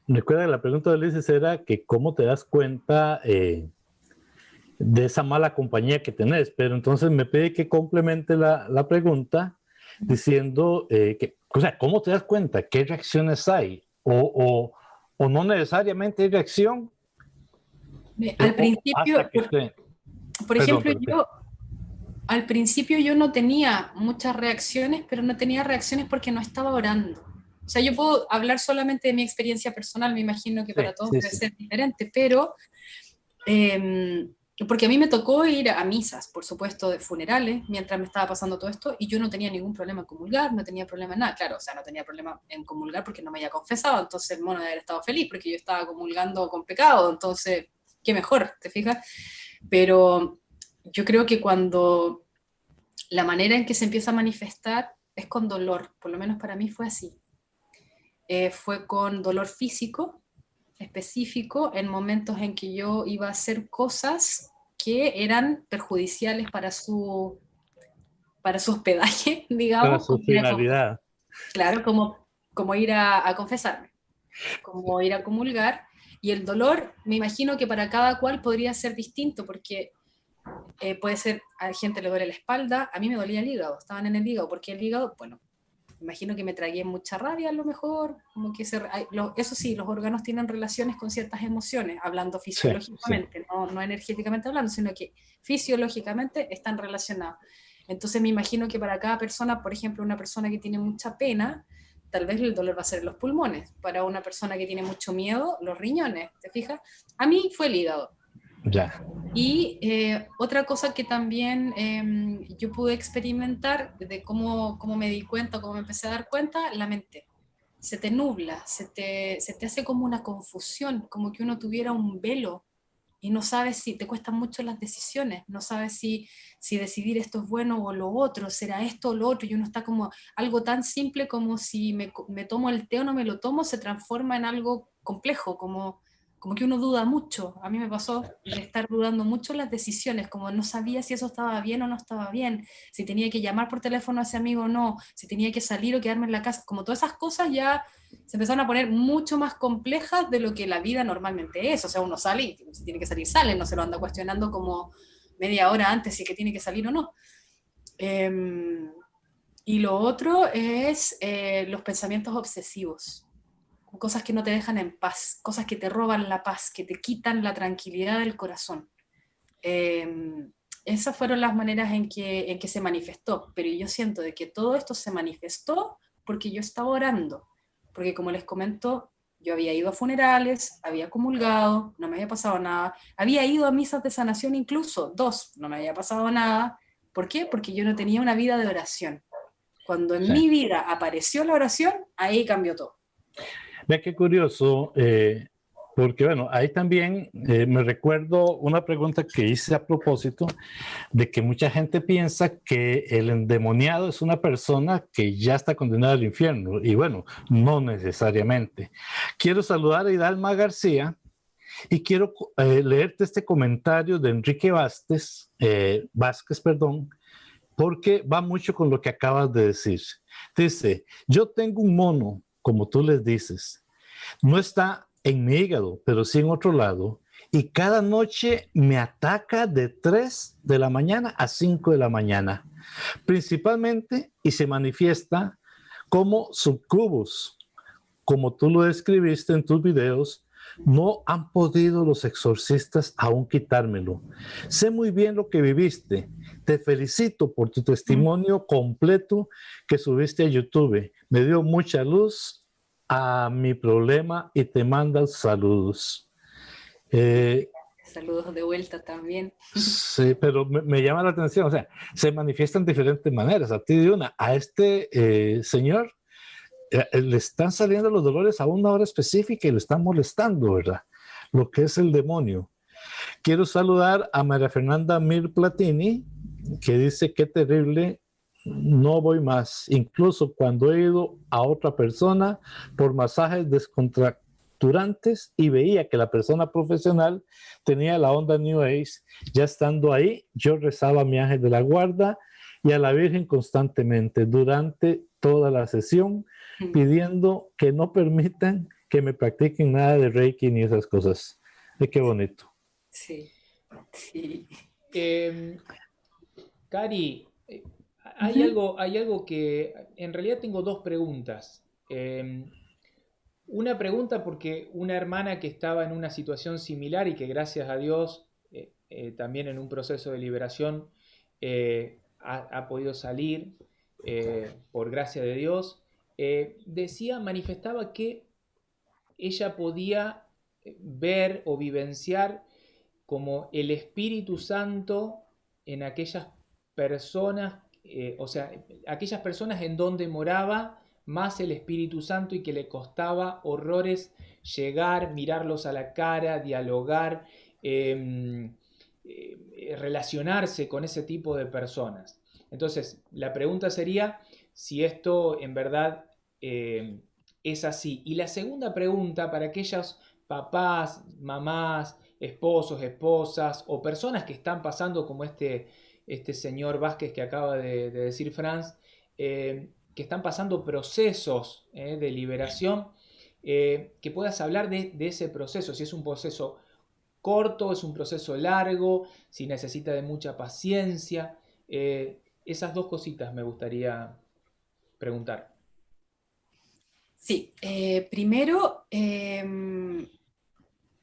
recuerda que la pregunta de Ulises era que cómo te das cuenta de esa mala compañía que tenés, pero entonces me pide que complemente la pregunta diciendo o sea, ¿cómo te das cuenta? ¿Qué reacciones hay? O no necesariamente hay reacción. Al principio, por ejemplo, al principio yo no tenía muchas reacciones, pero no tenía reacciones porque no estaba orando. O sea, yo puedo hablar solamente de mi experiencia personal, me imagino que para todos debe ser diferente, pero porque a mí me tocó ir a misas, por supuesto, de funerales, mientras me estaba pasando todo esto, y yo no tenía ningún problema en comulgar, no tenía problema en nada, claro, o sea, no tenía problema en comulgar porque no me había confesado, entonces el mono debe haber estado feliz porque yo estaba comulgando con pecado, entonces, qué mejor, ¿te fijas? Pero yo creo que cuando la manera en que se empieza a manifestar es con dolor, por lo menos para mí fue así. Fue con dolor físico, específico, en momentos en que yo iba a hacer cosas que eran perjudiciales para su hospedaje, digamos. Para su finalidad. Claro, como ir a confesarme, como ir a comulgar, y el dolor, me imagino que para cada cual podría ser distinto, porque puede ser, a la gente le duele la espalda, a mí me dolía el hígado, estaban en el hígado, porque el hígado, bueno, imagino que me tragué mucha rabia a lo mejor, como que eso sí, los órganos tienen relaciones con ciertas emociones, hablando fisiológicamente, sí. No energéticamente hablando, sino que fisiológicamente están relacionados. Entonces me imagino que para cada persona, por ejemplo, una persona que tiene mucha pena, tal vez el dolor va a ser en los pulmones, para una persona que tiene mucho miedo, los riñones, ¿te fijas? A mí fue el hígado. Ya. Y otra cosa que también yo pude experimentar de cómo me di cuenta, cómo me empecé a dar cuenta, la mente. se te nubla, se te hace como una confusión, como que uno tuviera un velo y no sabes si te cuestan mucho las decisiones, no sabes si decidir esto es bueno o lo otro, será esto o lo otro, y uno está como algo tan simple como si me tomo el té o no me lo tomo, se transforma en algo complejo, como que uno duda mucho. A mí me pasó de estar dudando mucho las decisiones, como no sabía si eso estaba bien o no estaba bien, si tenía que llamar por teléfono a ese amigo o no, si tenía que salir o quedarme en la casa, como todas esas cosas ya se empezaron a poner mucho más complejas de lo que la vida normalmente es. O sea, uno sale y si tiene que salir, sale, no se lo anda cuestionando como media hora antes si que tiene que salir o no. Y lo otro es los pensamientos obsesivos, cosas que no te dejan en paz, cosas que te roban la paz, que te quitan la tranquilidad del corazón. Esas fueron las maneras en que se manifestó, pero yo siento de que todo esto se manifestó porque yo estaba orando, porque como les comento, yo había ido a funerales, había comulgado, no me había pasado nada, había ido a misas de sanación incluso, 2, no me había pasado nada. ¿Por qué? Porque yo no tenía una vida de oración. Cuando en mi vida apareció la oración, ahí cambió todo. Vea qué curioso, porque bueno, ahí también me recuerdo una pregunta que hice a propósito de que mucha gente piensa que el endemoniado es una persona que ya está condenada al infierno, y bueno, no necesariamente. Quiero saludar a Hidalma García y quiero leerte este comentario de Enrique Vázquez, porque va mucho con lo que acabas de decir. Dice, yo tengo un mono, como tú les dices, no está en mi hígado, pero sí en otro lado, y cada noche me ataca de 3 de la mañana a 5 de la mañana, principalmente, y se manifiesta como sucubus, como tú lo describiste en tus videos. No han podido los exorcistas aún quitármelo. Sé muy bien lo que viviste. Te felicito por tu testimonio completo que subiste a YouTube. Me dio mucha luz a mi problema y te mandan saludos. Saludos de vuelta también. Sí, pero me llama la atención, o sea, se manifiestan de diferentes maneras. A ti de una, a este señor le están saliendo los dolores a una hora específica y lo están molestando, ¿verdad? Lo que es el demonio. Quiero saludar a María Fernanda Mir Platini, que dice, qué terrible, no voy más. Incluso cuando he ido a otra persona por masajes descontracturantes y veía que la persona profesional tenía la onda New Age, ya estando ahí, yo rezaba a mi ángel de la guarda y a la Virgen constantemente durante toda la sesión, pidiendo que no permitan que me practiquen nada de Reiki ni esas cosas. Qué bonito. Sí, sí. Cari, hay algo que en realidad tengo dos preguntas. Una pregunta porque una hermana que estaba en una situación similar y que gracias a Dios también en un proceso de liberación ha podido salir por gracia de Dios, manifestaba que ella podía ver o vivenciar como el Espíritu Santo en aquellas personas, o sea, aquellas personas en donde moraba más el Espíritu Santo y que le costaba horrores llegar, mirarlos a la cara, dialogar, relacionarse con ese tipo de personas. Entonces, la pregunta sería si esto en verdad es así. Y la segunda pregunta para aquellos papás, mamás, esposos, esposas o personas que están pasando como este señor Vázquez que acaba de decir Franz, que están pasando procesos de liberación, que puedas hablar de ese proceso, si es un proceso corto, es un proceso largo, si necesita de mucha paciencia. Esas dos cositas me gustaría preguntar. Sí, primero,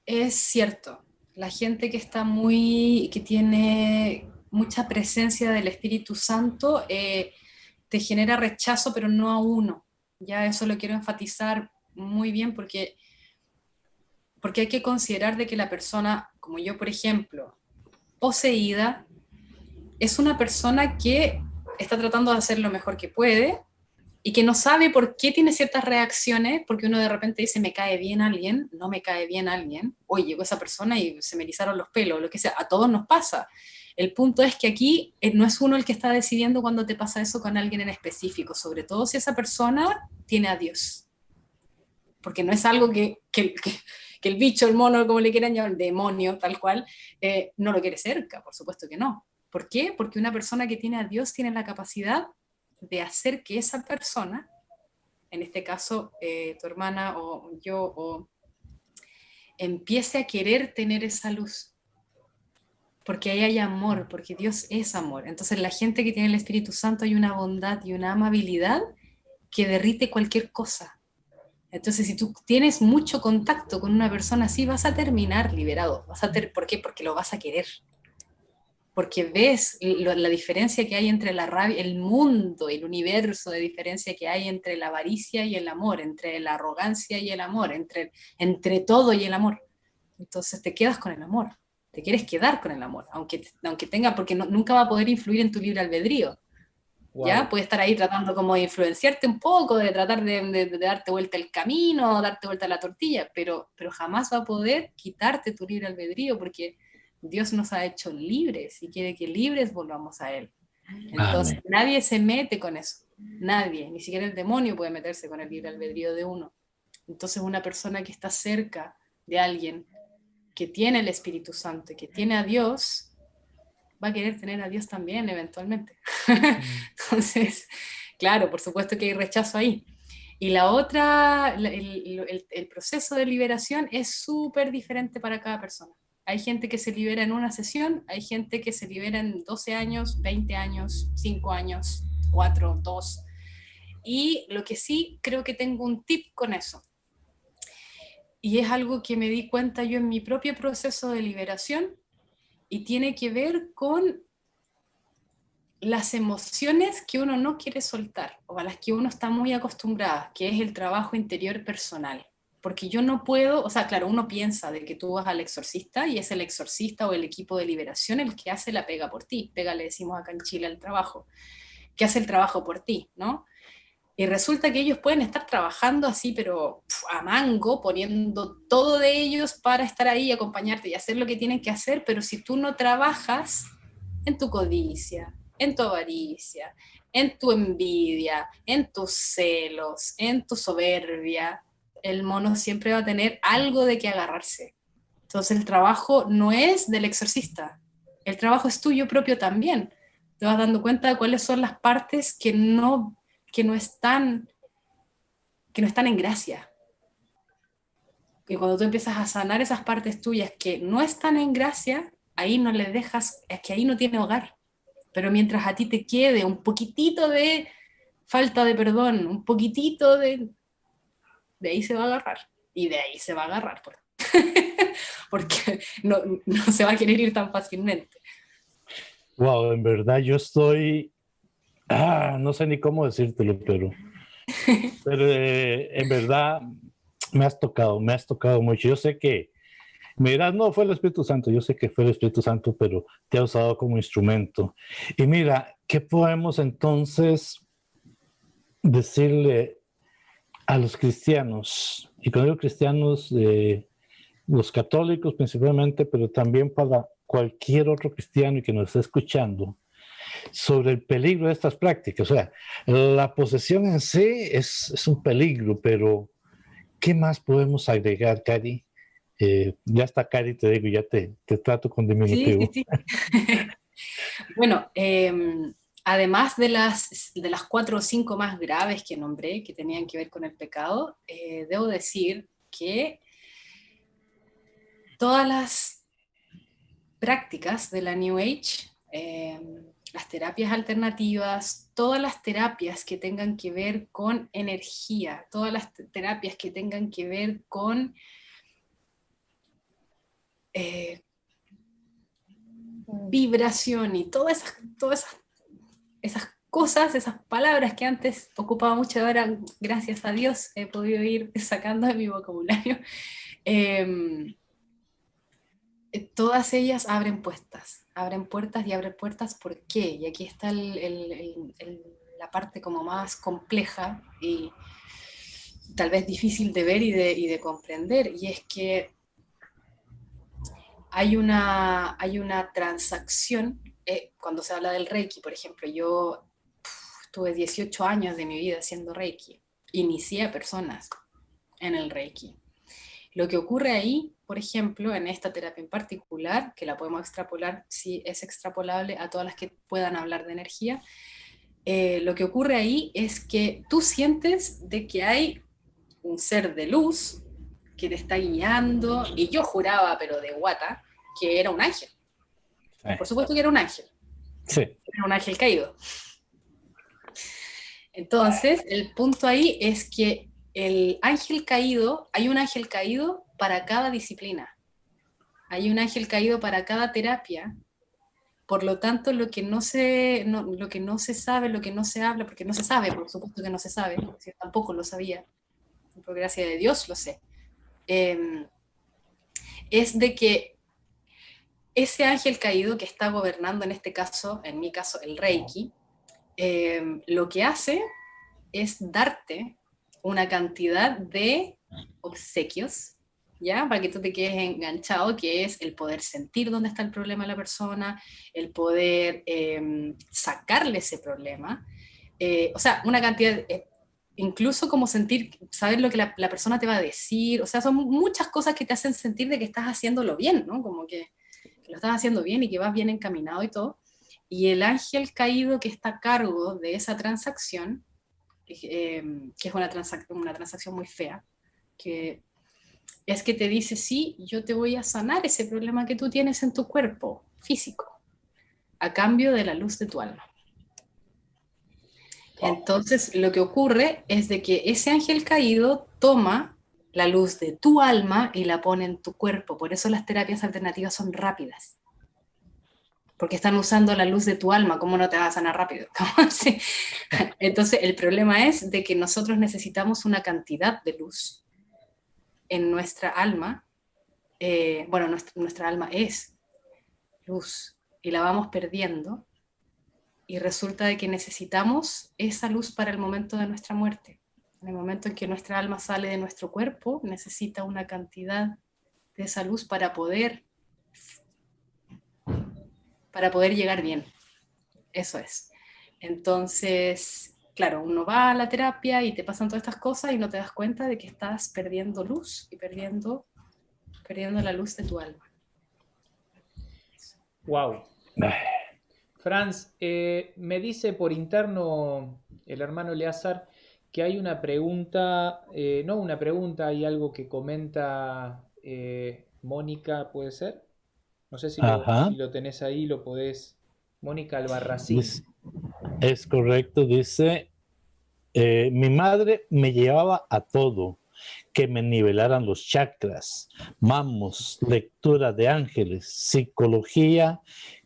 es cierto, la gente que que tiene mucha presencia del Espíritu Santo, te genera rechazo, pero no a uno. Ya eso lo quiero enfatizar muy bien porque hay que considerar de que la persona, como yo por ejemplo, poseída, es una persona que está tratando de hacer lo mejor que puede, y que no sabe por qué tiene ciertas reacciones, porque uno de repente dice, me cae bien alguien, no me cae bien alguien, hoy llegó esa persona y se me erizaron los pelos, lo que sea, a todos nos pasa. El punto es que aquí no es uno el que está decidiendo cuando te pasa eso con alguien en específico, sobre todo si esa persona tiene a Dios. Porque no es algo que el bicho, el mono, como le quieran llamar, el demonio, tal cual, no lo quiere cerca, por supuesto que no. ¿Por qué? Porque una persona que tiene a Dios tiene la capacidad de hacer que esa persona, en este caso tu hermana o yo, empiece a querer tener esa luz. Porque ahí hay amor, porque Dios es amor. Entonces la gente que tiene el Espíritu Santo hay una bondad y una amabilidad que derrite cualquier cosa. Entonces si tú tienes mucho contacto con una persona así, vas a terminar liberado. ¿Por qué? Porque lo vas a querer. Porque ves la diferencia que hay entre la rabia, el mundo, el universo de diferencia que hay entre la avaricia y el amor, entre la arrogancia y el amor, entre todo y el amor. Entonces te quedas con el amor, te quieres quedar con el amor, aunque tenga, porque nunca va a poder influir en tu libre albedrío. Wow. ¿Ya? Puede estar ahí tratando como de influenciarte un poco, de tratar de darte vuelta el camino, darte vuelta la tortilla, pero jamás va a poder quitarte tu libre albedrío, porque Dios nos ha hecho libres y quiere que libres volvamos a Él. Entonces, Amén. Nadie se mete con eso. Nadie, ni siquiera el demonio puede meterse con el libre albedrío de uno. Entonces, una persona que está cerca de alguien que tiene el Espíritu Santo y que tiene a Dios, va a querer tener a Dios también eventualmente. Entonces, claro, por supuesto que hay rechazo ahí. Y la otra, el proceso de liberación es súper diferente para cada persona. Hay gente que se libera en una sesión, hay gente que se libera en 12 años, 20 años, 5 años, 4, 2. Y lo que sí, creo que tengo un tip con eso. Y es algo que me di cuenta yo en mi propio proceso de liberación y tiene que ver con las emociones que uno no quiere soltar o a las que uno está muy acostumbrado, que es el trabajo interior personal. Porque yo no puedo, o sea, claro, uno piensa de que tú vas al exorcista y es el exorcista o el equipo de liberación el que hace la pega por ti. Pega le decimos acá en Chile al trabajo, que hace el trabajo por ti, ¿no? Y resulta que ellos pueden estar trabajando así, pero a mango, poniendo todo de ellos para estar ahí, acompañarte y hacer lo que tienen que hacer, pero si tú no trabajas en tu codicia, en tu avaricia, en tu envidia, en tus celos, en tu soberbia, el mono siempre va a tener algo de que agarrarse. Entonces el trabajo no es del exorcista, el trabajo es tuyo propio también. Te vas dando cuenta de cuáles son las partes que no están en gracia. Y cuando tú empiezas a sanar esas partes tuyas que no están en gracia, ahí no les dejas, es que ahí no tiene hogar. Pero mientras a ti te quede un poquitito de falta de perdón, un poquitito de ahí se va a agarrar. Y de ahí se va a agarrar. Porque no se va a querer ir tan fácilmente. Wow, en verdad yo estoy... no sé ni cómo decírtelo, pero en verdad me has tocado mucho. Yo sé que, mira, no fue el Espíritu Santo, yo sé que fue el Espíritu Santo, pero te ha usado como instrumento. Y mira, ¿qué podemos entonces decirle a los cristianos? Y con los cristianos, los católicos principalmente, pero también para cualquier otro cristiano que nos esté escuchando, sobre el peligro de estas prácticas. O sea, la posesión en sí es un peligro, pero ¿qué más podemos agregar, Cari? Ya está, Cari, te digo, ya te trato con diminutivo. Sí. Bueno, además de las 4 o 5 más graves que nombré, que tenían que ver con el pecado, debo decir que todas las prácticas de la New Age, las terapias alternativas, todas las terapias que tengan que ver con energía, todas las terapias que tengan que ver con vibración y todas esas cosas, esas palabras que antes ocupaba mucho, ahora gracias a Dios he podido ir sacando de mi vocabulario. Todas ellas abren puertas y abren puertas. ¿Por qué? Y aquí está la la parte como más compleja y tal vez difícil de ver y de comprender, y es que hay una transacción, cuando se habla del Reiki, por ejemplo, yo tuve 18 años de mi vida haciendo Reiki, inicié a personas en el Reiki. Lo que ocurre ahí, por ejemplo, en esta terapia en particular, que la podemos extrapolar, si es extrapolable a todas las que puedan hablar de energía, lo que ocurre ahí es que tú sientes de que hay un ser de luz que te está guiando, y yo juraba, pero de guata, que era un ángel. Sí. Por supuesto que era un ángel. Sí. Era un ángel caído. Entonces, el punto ahí es que el ángel caído, hay un ángel caído para cada disciplina. Hay un ángel caído para cada terapia. Por lo tanto, lo que no se sabe, lo que no se habla, porque no se sabe, por supuesto que no se sabe, yo tampoco lo sabía, por gracia de Dios lo sé, es de que ese ángel caído que está gobernando en este caso, en mi caso, el Reiki, lo que hace es darte una cantidad de obsequios, ¿ya? Para que tú te quedes enganchado, que es el poder sentir dónde está el problema de la persona, el poder sacarle ese problema, o sea, una cantidad, incluso como sentir, saber lo que la persona te va a decir, o sea, son muchas cosas que te hacen sentir de que estás haciéndolo bien, ¿no? Como que lo estás haciendo bien y que vas bien encaminado y todo. Y el ángel caído que está a cargo de esa transacción, que es una transacción muy fea, que es que te dice, sí, yo te voy a sanar ese problema que tú tienes en tu cuerpo físico, a cambio de la luz de tu alma. Entonces, lo que ocurre es de que ese ángel caído toma la luz de tu alma y la pone en tu cuerpo. Por eso las terapias alternativas son rápidas. Porque están usando la luz de tu alma. ¿Cómo no te vas a sanar rápido? Entonces, el problema es de que nosotros necesitamos una cantidad de luz en nuestra alma. Bueno, nuestra alma es luz y la vamos perdiendo. Y resulta de que necesitamos esa luz para el momento de nuestra muerte. En el momento en que nuestra alma sale de nuestro cuerpo, necesita una cantidad de esa luz para poder llegar bien. Eso es. Entonces, claro, uno va a la terapia y te pasan todas estas cosas y no te das cuenta de que estás perdiendo luz y perdiendo la luz de tu alma. Wow. Franz, me dice por interno el hermano Eleazar que hay una pregunta, no una pregunta, hay algo que comenta Mónica, ¿puede ser? No sé si lo tenés ahí, lo podés. Mónica Albarracín. Es correcto, dice, mi madre me llevaba a todo, que me nivelaran los chakras, mamos, lectura de ángeles, psicología,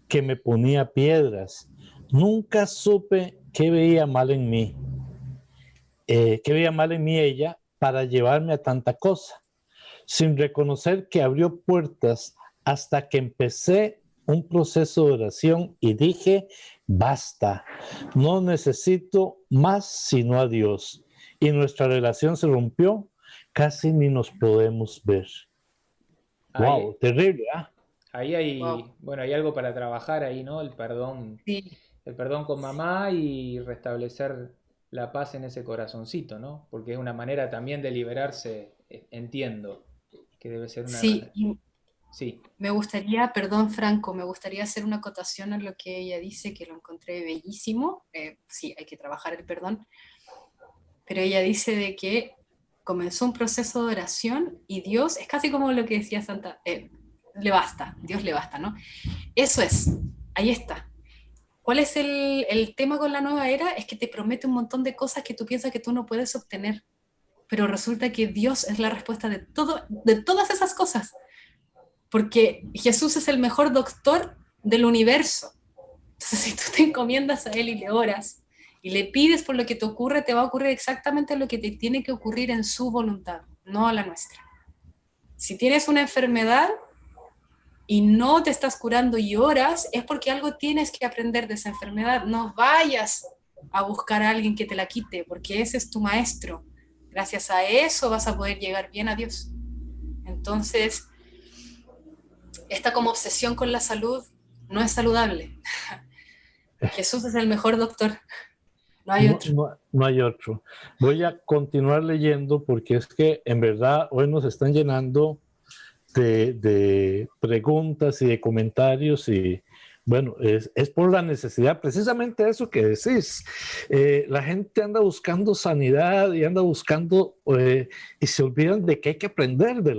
que me ponía piedras. Nunca supe qué veía mal en mí. Ella para llevarme a tanta cosa, sin reconocer que abrió puertas hasta que empecé un proceso de oración y dije, basta, no necesito más sino a Dios. Y nuestra relación se rompió, casi ni nos podemos ver. Wow, terrible, ¿ah? Ahí hay, bueno, hay algo para trabajar ahí, ¿no? El perdón, sí. El perdón con mamá y restablecer la paz en ese corazoncito, ¿no? Porque es una manera también de liberarse, entiendo, que debe ser una... Sí, sí. Me gustaría, perdón Franco, me gustaría hacer una acotación a lo que ella dice, que lo encontré bellísimo. Sí, hay que trabajar el perdón, pero ella dice de que comenzó un proceso de oración y Dios, es casi como lo que decía Santa... le basta, Dios le basta, ¿no? Eso es, ahí está. ¿Cuál es el tema con la nueva era? Es que te promete un montón de cosas que tú piensas que tú no puedes obtener, pero resulta que Dios es la respuesta de todas esas cosas, porque Jesús es el mejor doctor del universo. Entonces, si tú te encomiendas a Él y le oras, y le pides por lo que te ocurre, te va a ocurrir exactamente lo que te tiene que ocurrir en su voluntad, no a la nuestra. Si tienes una enfermedad, y no te estás curando y oras, es porque algo tienes que aprender de esa enfermedad. No vayas a buscar a alguien que te la quite, porque ese es tu maestro. Gracias a eso vas a poder llegar bien a Dios. Entonces, esta como obsesión con la salud no es saludable. Jesús es el mejor doctor. No hay otro. No hay otro. Voy a continuar leyendo porque es que en verdad hoy nos están llenando de preguntas y de comentarios y bueno, es por la necesidad, precisamente eso que decís. La gente anda buscando sanidad y anda buscando y se olvidan de que hay que aprender de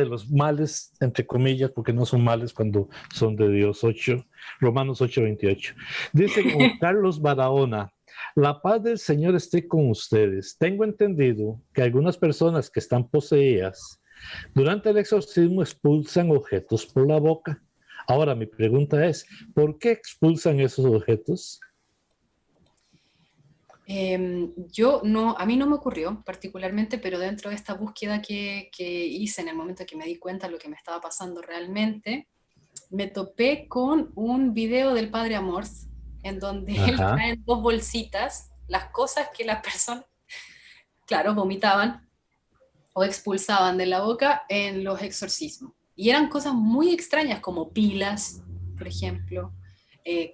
los males, entre comillas, porque no son males cuando son de Dios. Romanos 8:28. Dice Juan Carlos Barahona, la paz del Señor esté con ustedes. Tengo entendido que algunas personas que están poseídas durante el exorcismo expulsan objetos por la boca. Ahora mi pregunta es, ¿por qué expulsan esos objetos? A mí no me ocurrió particularmente, pero dentro de esta búsqueda que hice en el momento que me di cuenta de lo que me estaba pasando realmente, me topé con un video del Padre Amorth, en donde él trae en 2 bolsitas las cosas que las personas, claro, vomitaban o expulsaban de la boca en los exorcismos. Y eran cosas muy extrañas, como pilas, por ejemplo,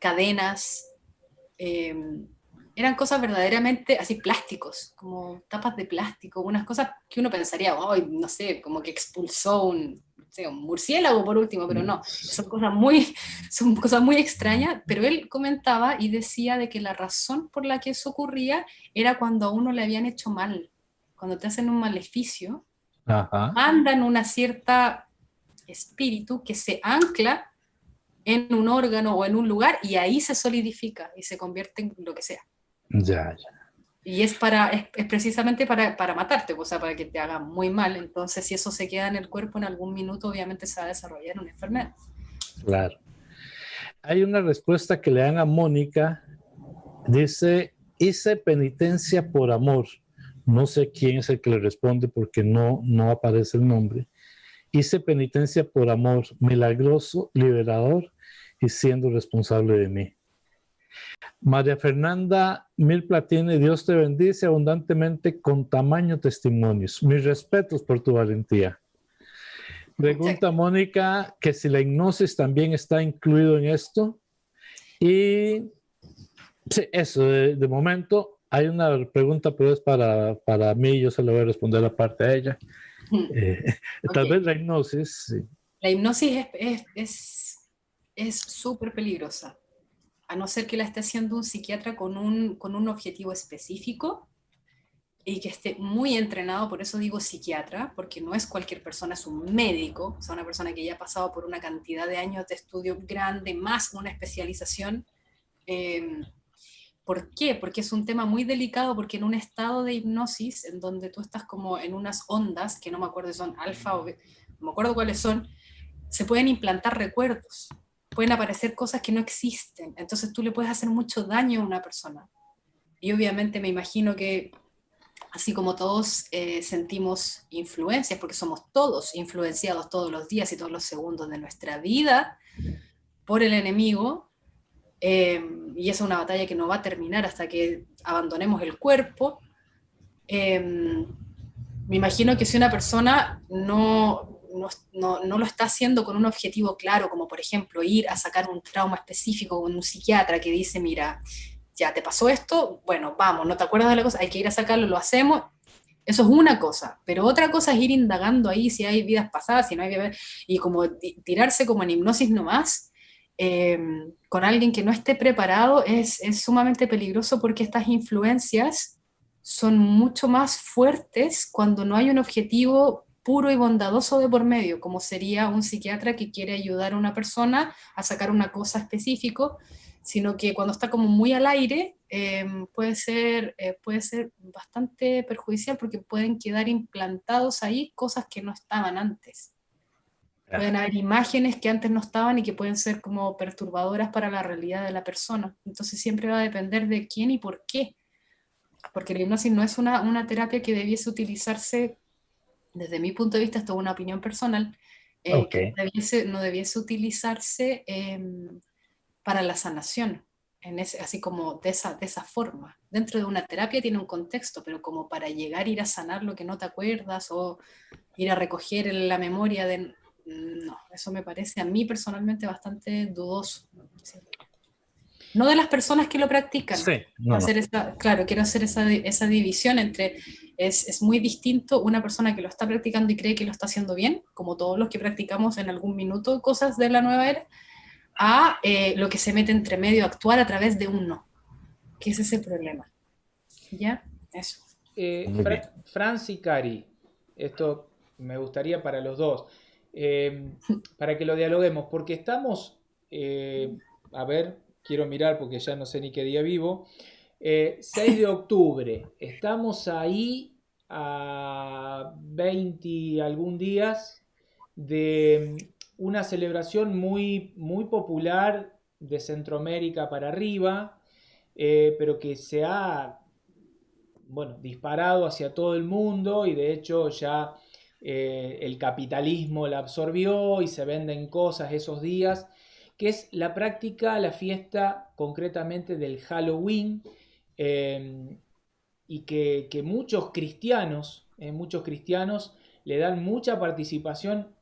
cadenas, eran cosas verdaderamente así plásticos, como tapas de plástico, unas cosas que uno pensaría, oh, no sé, como que expulsó un murciélago por último, pero no, son cosas muy extrañas, pero él comentaba y decía de que la razón por la que eso ocurría era cuando a uno le habían hecho mal, cuando te hacen un maleficio, mandan una cierta espíritu que se ancla en un órgano o en un lugar y ahí se solidifica y se convierte en lo que sea. Ya. Y es precisamente para matarte, o sea, para que te haga muy mal. Entonces, si eso se queda en el cuerpo en algún minuto, obviamente se va a desarrollar una enfermedad. Claro. Hay una respuesta que le dan a Mónica. Dice, hice penitencia por amor. No sé quién es el que le responde porque no aparece el nombre. Hice penitencia por amor, milagroso, liberador y siendo responsable de mí. María Fernanda Mil Platini, Dios te bendice abundantemente con tamaño testimonios. Mis respetos por tu valentía. Pregunta Mónica que si la hipnosis también está incluido en esto. Y sí, eso, de momento hay una pregunta, pero es para mí, yo se la voy a responder aparte a ella. Tal vez la hipnosis. Sí. La hipnosis es súper peligrosa, a no ser que la esté haciendo un psiquiatra con un objetivo específico y que esté muy entrenado, por eso digo psiquiatra, porque no es cualquier persona, es un médico, o sea, una persona que ya ha pasado por una cantidad de años de estudio grande, más una especialización. ¿Por qué? Porque es un tema muy delicado, porque en un estado de hipnosis, en donde tú estás como en unas ondas, que no me acuerdo si son alfa o beta, no me acuerdo cuáles son, se pueden implantar recuerdos, pueden aparecer cosas que no existen, entonces tú le puedes hacer mucho daño a una persona. Y obviamente me imagino que, así como todos sentimos influencias, porque somos todos influenciados todos los días y todos los segundos de nuestra vida por el enemigo, y esa es una batalla que no va a terminar hasta que abandonemos el cuerpo. Me imagino que si una persona no lo está haciendo con un objetivo claro, como por ejemplo ir a sacar un trauma específico con un psiquiatra que dice, mira, ya te pasó esto, bueno, vamos, no te acuerdas de la cosa, hay que ir a sacarlo, lo hacemos. Eso es una cosa, pero otra cosa es ir indagando ahí si hay vidas pasadas, si no hay vidas, y como tirarse como en hipnosis nomás, con alguien que no esté preparado es sumamente peligroso, porque estas influencias son mucho más fuertes cuando no hay un objetivo puro y bondadoso de por medio, como sería un psiquiatra que quiere ayudar a una persona a sacar una cosa específica, sino que cuando está como muy al aire, puede ser bastante perjudicial, porque pueden quedar implantados ahí cosas que no estaban antes. Pueden haber imágenes que antes no estaban y que pueden ser como perturbadoras para la realidad de la persona. Entonces siempre va a depender de quién y por qué. Porque la hipnosis no es una terapia que debiese utilizarse, desde mi punto de vista, esto es una opinión personal, que no debiese utilizarse para la sanación. así como de esa forma. Dentro de una terapia tiene un contexto, pero como para llegar a ir a sanar lo que no te acuerdas o ir a recoger la memoria de... No, eso me parece a mí personalmente bastante dudoso. ¿Sí? No de las personas que lo practican. Sí, no, no. Claro, quiero hacer esa división entre... Es muy distinto una persona que lo está practicando y cree que lo está haciendo bien, como todos los que practicamos en algún minuto cosas de la nueva era, a lo que se mete entre medio, actuar a través de un no, que ese es el problema. ¿Ya? Eso. Franz y Cari, esto me gustaría para los dos, para que lo dialoguemos, porque estamos, a ver, quiero mirar porque ya no sé ni qué día vivo, 6 de octubre, estamos ahí a 20 y algún días de una celebración muy, muy popular de Centroamérica para arriba, pero que se ha, bueno, disparado hacia todo el mundo y de hecho ya el capitalismo la absorbió y se venden cosas esos días, que es la práctica, la fiesta concretamente del Halloween, eh, y que muchos cristianos le dan mucha participación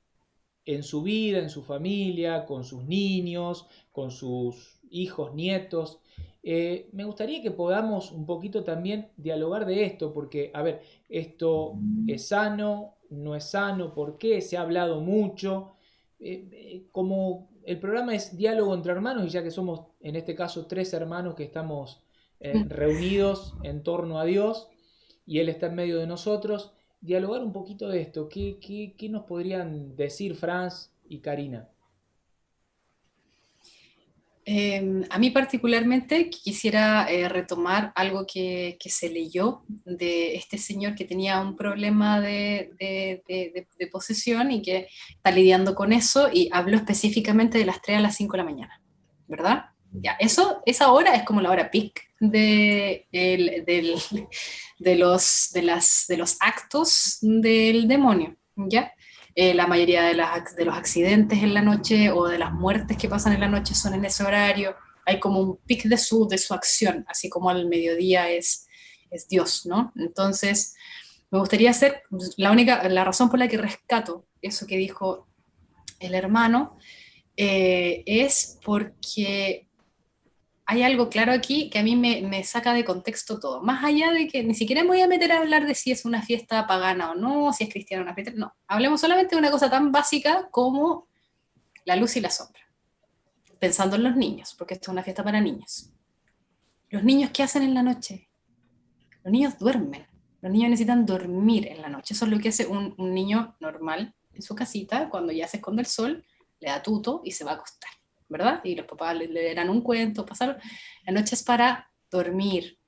en su vida, en su familia, con sus niños, con sus hijos, nietos. Me gustaría que podamos un poquito también dialogar de esto, porque, a ver, esto es sano, no es sano, ¿por qué? Se ha hablado mucho. Como el programa es diálogo entre hermanos, y ya que somos en este caso 3 hermanos que estamos reunidos en torno a Dios, y Él está en medio de nosotros, dialogar un poquito de esto. ¿Qué nos podrían decir Franz y Karina? A mí particularmente quisiera retomar algo que se leyó de este señor que tenía un problema de posesión y que está lidiando con eso, y habló específicamente de las 3 a las 5 de la mañana, ¿verdad? Ya, esa hora es como la hora peak de los actos del demonio, ¿ya? La mayoría de los accidentes en la noche o de las muertes que pasan en la noche son en ese horario. Hay como un pic de su acción, así como al mediodía es Dios, ¿no? Entonces, me gustaría hacer, la razón por la que rescato eso que dijo el hermano, es porque hay algo claro aquí que a mí me saca de contexto todo. Más allá de que ni siquiera me voy a meter a hablar de si es una fiesta pagana o no, si es cristiana o una fiesta. No, hablemos solamente de una cosa tan básica como la luz y la sombra. Pensando en los niños, porque esto es una fiesta para niños. ¿Los niños qué hacen en la noche? Los niños duermen. Los niños necesitan dormir en la noche. Eso es lo que hace un niño normal en su casita, cuando ya se esconde el sol, le da tuto y se va a acostar, ¿verdad? Y los papás le darán un cuento, pasar. La noche es para dormir.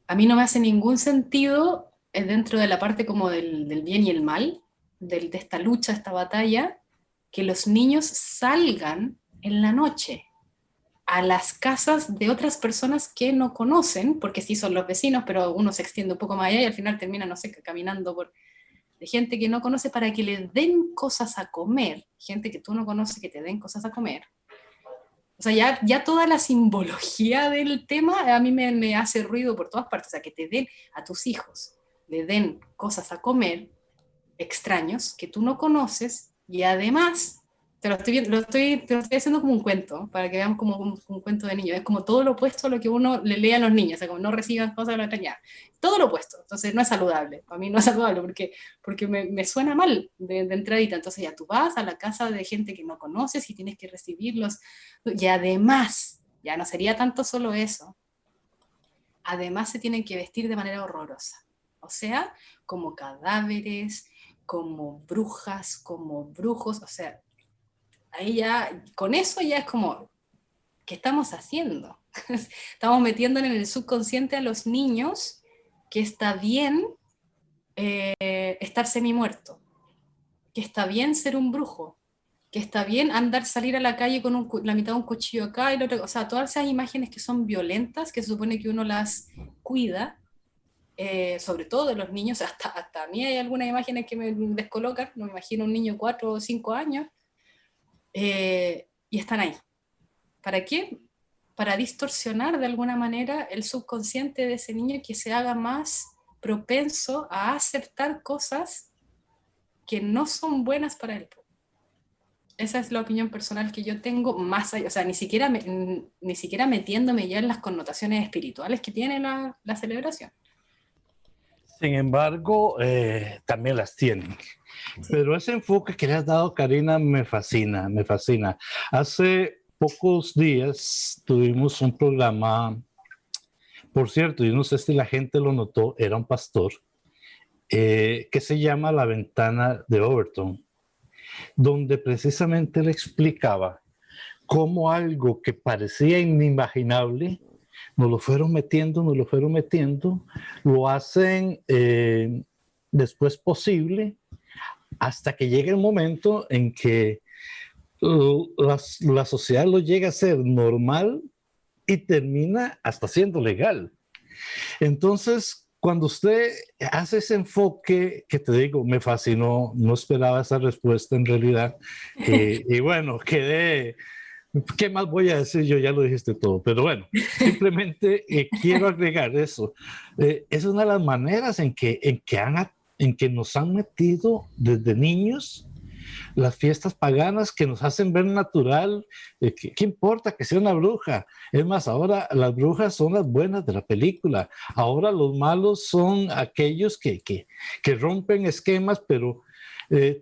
A mí no me hace ningún sentido, dentro de la parte como del bien y el mal, de esta lucha, esta batalla, que los niños salgan en la noche a las casas de otras personas que no conocen, porque sí son los vecinos, pero uno se extiende un poco más allá y al final termina, no sé, caminando de gente que no conoce para que le den cosas a comer, gente que tú no conoces que te den cosas a comer. O sea, ya toda la simbología del tema a mí me hace ruido por todas partes. O sea, que te den a tus hijos, le den cosas a comer extraños que tú no conoces, y además te lo estoy haciendo como un cuento, para que veamos como un cuento de niños. Es como todo lo opuesto a lo que uno le lee a los niños, o sea, como no reciban cosas de la extraña. Todo lo opuesto. Entonces no es saludable. Para mí no es saludable porque me suena mal de entradita. Entonces ya tú vas a la casa de gente que no conoces y tienes que recibirlos. Y además, ya no sería tanto solo eso, además se tienen que vestir de manera horrorosa. O sea, como cadáveres, como brujas, como brujos. O sea, ahí ya, con eso ya es como, ¿qué estamos haciendo? Estamos metiendo en el subconsciente a los niños que está bien estar semi-muerto, que está bien ser un brujo, que está bien salir a la calle con la mitad de un cuchillo acá y la otra, o sea, todas esas imágenes que son violentas, que se supone que uno las cuida, sobre todo de los niños. Hasta a mí hay algunas imágenes que me descolocan. No me imagino un niño de 4 o 5 años, y están ahí. ¿Para qué? para distorsionar de alguna manera el subconsciente de ese niño, que se haga más propenso a aceptar cosas que no son buenas para él. Esa es la opinión personal que yo tengo, más allá, o sea, ni siquiera metiéndome ya en las connotaciones espirituales que tiene la celebración. Sin embargo, también las tienen. Sí. Pero ese enfoque que le has dado, Karina, me fascina, me fascina. Hace pocos días tuvimos un programa, por cierto, yo no sé si la gente lo notó, era un pastor, que se llama La Ventana de Overton, donde precisamente le explicaba cómo algo que parecía inimaginable, nos lo fueron metiendo, lo hacen después posible, hasta que llega el momento en que la sociedad lo llega a ser normal y termina hasta siendo legal. Entonces, cuando usted hace ese enfoque, que te digo, me fascinó, no esperaba esa respuesta en realidad, y bueno, quedé... ¿Qué más voy a decir? Yo ya lo dijiste todo, pero bueno, simplemente quiero agregar eso. Es una de las maneras en que nos han metido desde niños las fiestas paganas, que nos hacen ver natural. ¿Qué importa que sea una bruja? Es más, ahora las brujas son las buenas de la película. Ahora los malos son aquellos que rompen esquemas, pero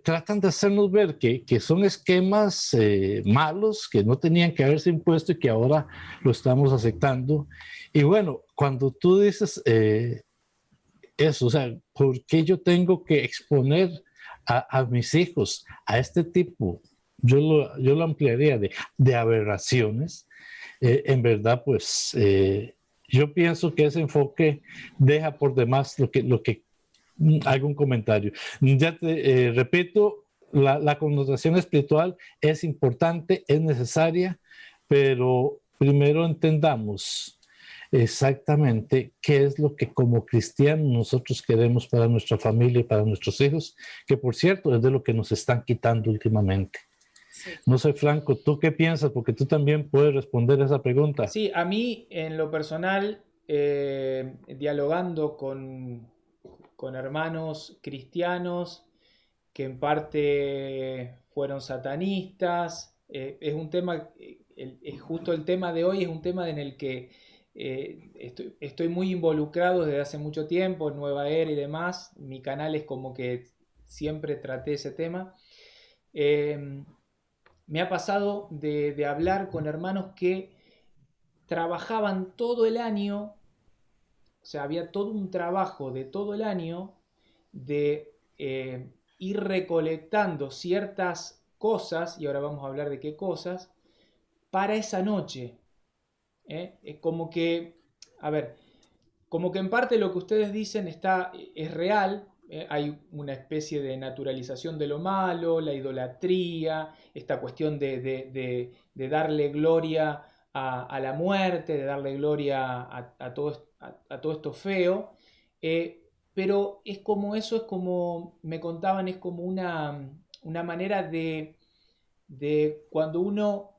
tratan de hacernos ver que son esquemas malos, que no tenían que haberse impuesto y que ahora lo estamos aceptando. Y bueno, cuando tú dices eso, o sea, ¿por qué yo tengo que exponer a mis hijos a este tipo? Yo lo ampliaría de aberraciones. En verdad, pues yo pienso que ese enfoque deja por demás lo que algún comentario. Ya te repito, la connotación espiritual es importante, es necesaria, pero primero entendamos exactamente qué es lo que como cristianos nosotros queremos para nuestra familia y para nuestros hijos, que por cierto es de lo que nos están quitando últimamente. Sí. No sé, Franco, ¿tú qué piensas? Porque tú también puedes responder esa pregunta. Sí, a mí en lo personal, dialogando con hermanos cristianos que en parte fueron satanistas. Es un tema, justo el tema de hoy es un tema en el que estoy muy involucrado desde hace mucho tiempo, en Nueva Era y demás. Mi canal es como que siempre traté ese tema. Me ha pasado de hablar con hermanos que trabajaban todo el año. O sea, había todo un trabajo de todo el año de ir recolectando ciertas cosas, y ahora vamos a hablar de qué cosas, para esa noche. Como que, a ver, como que en parte lo que ustedes dicen es real. Hay una especie de naturalización de lo malo, la idolatría, esta cuestión de darle gloria a la muerte, de darle gloria a todo esto feo. Pero es como me contaban, es como una manera de cuando uno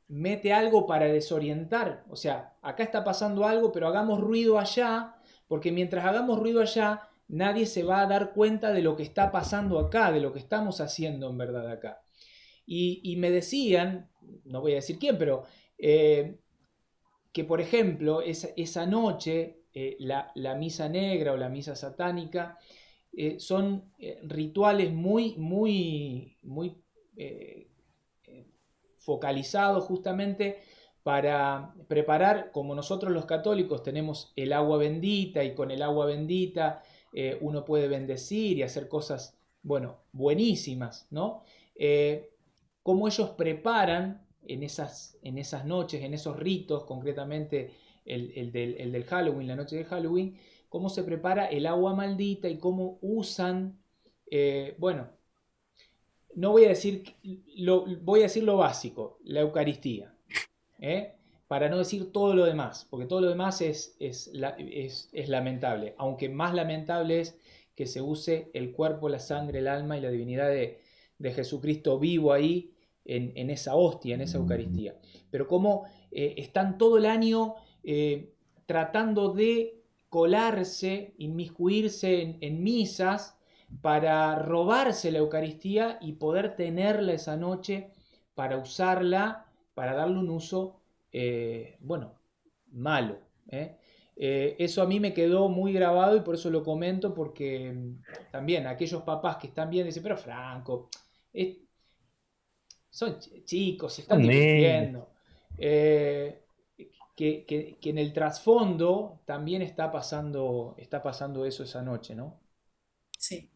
mete algo para desorientar. O sea, acá está pasando algo, pero hagamos ruido allá, porque mientras hagamos ruido allá, nadie se va a dar cuenta de lo que está pasando acá, de lo que estamos haciendo en verdad acá. Y me decían, no voy a decir quién, pero que por ejemplo, esa noche, la misa negra o la misa satánica, son rituales muy focalizados justamente para preparar, como nosotros los católicos tenemos el agua bendita, y con el agua bendita uno puede bendecir y hacer cosas, bueno, buenísimas, ¿no? Cómo ellos preparan en esas noches, en esos ritos, concretamente el del Halloween, la noche de Halloween, cómo se prepara el agua maldita y cómo usan, bueno, no voy a decir voy a decir lo básico, la Eucaristía, para no decir todo lo demás, porque todo lo demás es lamentable, aunque más lamentable es que se use el cuerpo, la sangre, el alma y la divinidad de Jesucristo vivo ahí en esa hostia, en esa Eucaristía. Pero cómo están todo el año tratando de colarse, inmiscuirse en misas para robarse la Eucaristía y poder tenerla esa noche para usarla, para darle un uso, bueno, malo. Eso a mí me quedó muy grabado y por eso lo comento, porque también aquellos papás que están bien dicen, pero Franco, es, son chicos, se están Niños. divirtiendo. Que en el trasfondo también está pasando eso esa noche, ¿no? Sí,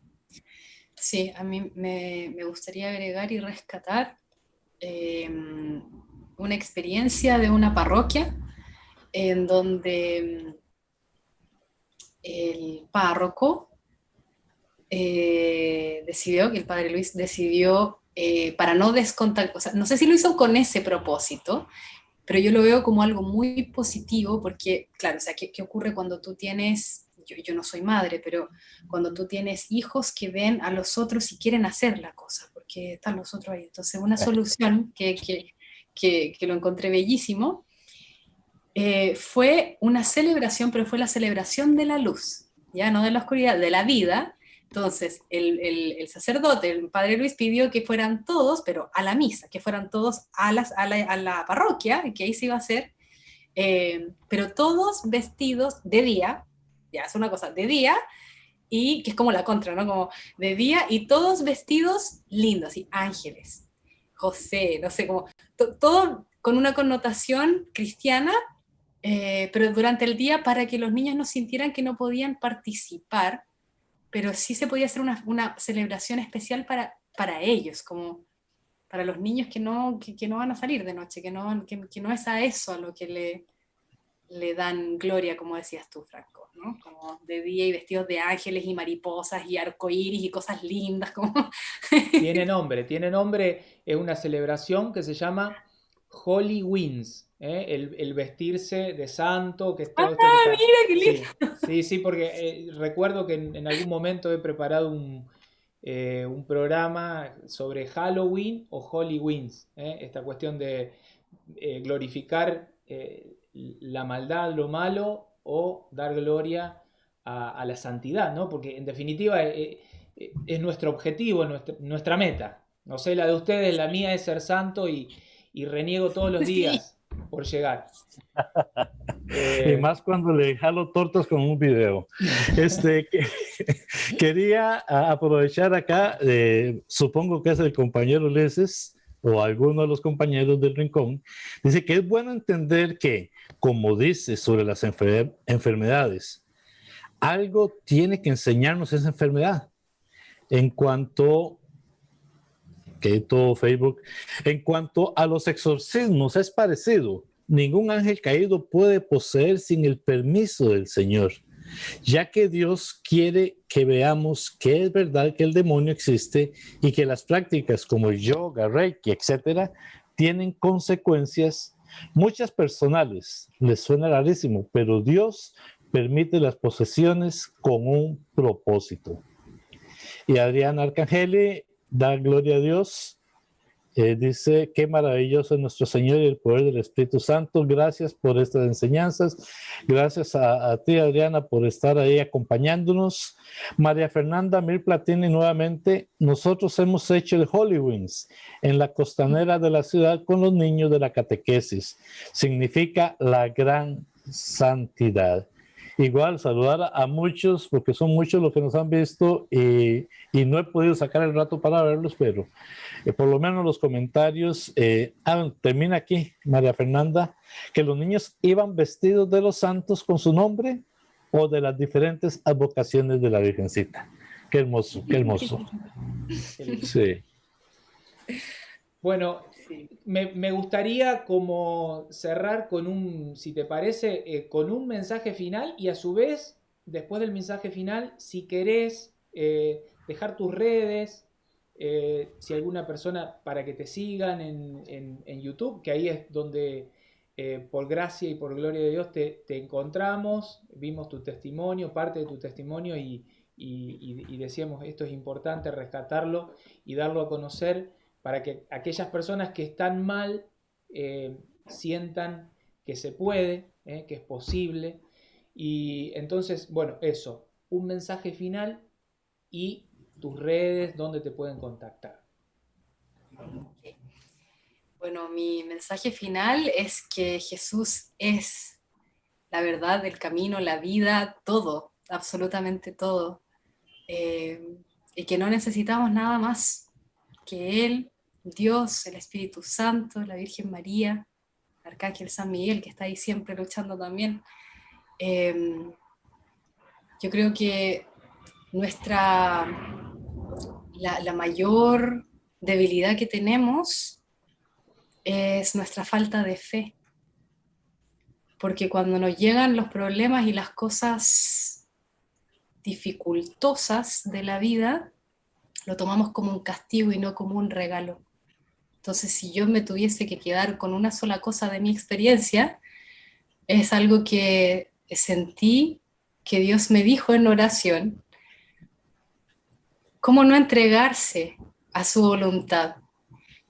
sí, a mí me gustaría agregar y rescatar una experiencia de una parroquia en donde el párroco decidió, que el padre Luis decidió, para no descontar, o sea, no sé si lo hizo con ese propósito, pero yo lo veo como algo muy positivo porque, claro, o sea, ¿qué ocurre cuando tú tienes, yo no soy madre, pero cuando tú tienes hijos que ven a los otros y quieren hacer la cosa, porque están los otros ahí? Entonces, una solución que lo encontré bellísimo fue una celebración, pero fue la celebración de la luz, ya no de la oscuridad, de la vida. Entonces, el sacerdote, el padre Luis, pidió que fueran todos, pero a la misa, que fueran todos a la parroquia, que ahí se iba a hacer, pero todos vestidos de día, ya es una cosa, de día, y que es como la contra, ¿no? Como de día y todos vestidos lindos, y ángeles, José, no sé, como todo con una connotación cristiana, pero durante el día para que los niños no sintieran que no podían participar, pero sí se podía hacer una celebración especial para ellos, como para los niños que no van a salir de noche, que no es a eso a lo que le dan gloria, como decías tú, Franco, ¿no? Como de día y vestidos de ángeles y mariposas y arcoíris y cosas lindas, como... Tiene nombre, es una celebración que se llama Holy Winds, el vestirse de santo, que es ¡Ah, todo esto que está... mira qué Sí, lindo! sí, sí, porque recuerdo que en algún momento he preparado un programa sobre Halloween o Holy Winds, esta cuestión de glorificar la maldad, lo malo, o dar gloria a la santidad, ¿no? Porque en definitiva es nuestro objetivo, nuestra meta. No sé, la de ustedes, la mía es ser santo y reniego todos los Sí. días por llegar. Y más cuando le jalo tortas con un video. Quería aprovechar acá, supongo que es el compañero Ulises o alguno de los compañeros del Rincón, dice que es bueno entender que, como dice sobre las enfermedades, algo tiene que enseñarnos esa enfermedad. En cuanto que todo Facebook, en cuanto a los exorcismos, es parecido. Ningún ángel caído puede poseer sin el permiso del Señor, ya que Dios quiere que veamos que es verdad que el demonio existe y que las prácticas como el yoga, reiki, etcétera, tienen consecuencias. Muchas personales les suena rarísimo, pero Dios permite las posesiones con un propósito. Y Adriana Arcangeli da gloria a Dios. Dice, qué maravilloso es nuestro Señor y el poder del Espíritu Santo. Gracias por estas enseñanzas. Gracias a ti, Adriana, por estar ahí acompañándonos. María Fernanda Mir Platini, nuevamente, nosotros hemos hecho el Holy Wings en la costanera de la ciudad con los niños de la catequesis. Significa la gran santidad. Igual saludar a muchos, porque son muchos los que nos han visto y no he podido sacar el rato para verlos, pero por lo menos los comentarios, termina aquí, María Fernanda, que los niños iban vestidos de los santos con su nombre o de las diferentes advocaciones de la Virgencita. Qué hermoso, qué hermoso. Sí. Bueno, me gustaría como cerrar con si te parece, con un mensaje final y a su vez, después del mensaje final, si querés dejar tus redes, si alguna persona para que te sigan en YouTube, que ahí es donde por gracia y por gloria de Dios te encontramos, vimos tu testimonio, parte de tu testimonio y decíamos esto es importante rescatarlo y darlo a conocer para que aquellas personas que están mal sientan que se puede, que es posible. Y entonces, bueno, eso, un mensaje final y tus redes, donde te pueden contactar. Okay. Bueno, mi mensaje final es que Jesús es la verdad, el camino, la vida, todo, absolutamente todo. Y que no necesitamos nada más que Él, Dios, el Espíritu Santo, la Virgen María, el Arcángel San Miguel, que está ahí siempre luchando también. Yo creo que la mayor debilidad que tenemos es nuestra falta de fe. Porque cuando nos llegan los problemas y las cosas dificultosas de la vida, lo tomamos como un castigo y no como un regalo. Entonces, si yo me tuviese que quedar con una sola cosa de mi experiencia, es algo que sentí que Dios me dijo en oración: ¿cómo no entregarse a su voluntad?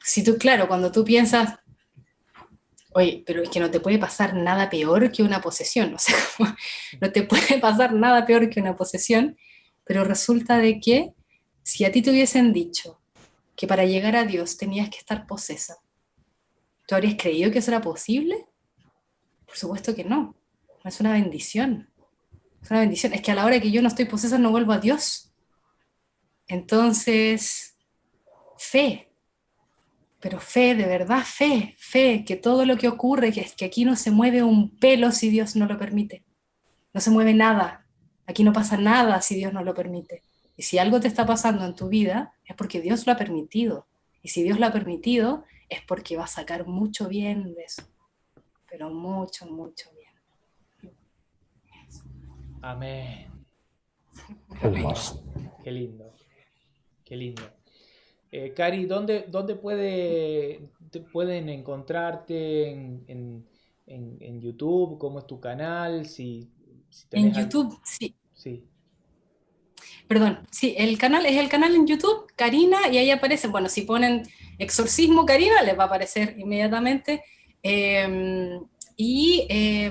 Si tú, claro, cuando tú piensas, oye, pero es que no te puede pasar nada peor que una posesión, o sea, no te puede pasar nada peor que una posesión, pero resulta de que si a ti te hubiesen dicho que para llegar a Dios tenías que estar posesa, ¿tú habrías creído que eso era posible? Por supuesto que no. Es una bendición. Es una bendición. Es que a la hora que yo no estoy posesa no vuelvo a Dios. Entonces, fe. Pero fe, de verdad, fe, que todo lo que ocurre, que es que aquí no se mueve un pelo si Dios no lo permite. No se mueve nada. Aquí no pasa nada si Dios no lo permite. Y si algo te está pasando en tu vida, es porque Dios lo ha permitido. Y si Dios lo ha permitido, es porque va a sacar mucho bien de eso. Pero mucho, mucho bien. Amén. Hermoso. Qué lindo. Qué lindo. Cari, ¿dónde pueden encontrarte en YouTube? ¿Cómo es tu canal? Si En tenés YouTube, sí. Sí. Perdón, sí, el canal es el canal en YouTube, Karina, y ahí aparece, bueno, si ponen exorcismo Karina, les va a aparecer inmediatamente.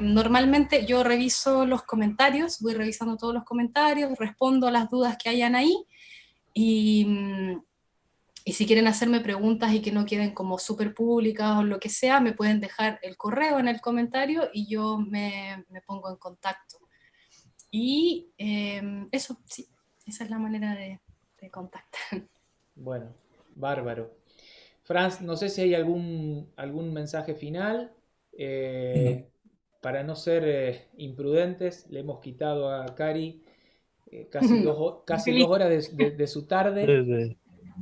Normalmente yo reviso los comentarios, voy revisando todos los comentarios, respondo a las dudas que hayan ahí, y si quieren hacerme preguntas y que no queden como súper públicas o lo que sea, me pueden dejar el correo en el comentario y yo me pongo en contacto. Y eso, sí. Esa es la manera de contactar. Bueno, bárbaro. Franz, no sé si hay algún mensaje final. Para no ser imprudentes, le hemos quitado a Cari casi No, casi feliz. 2 horas de su tarde.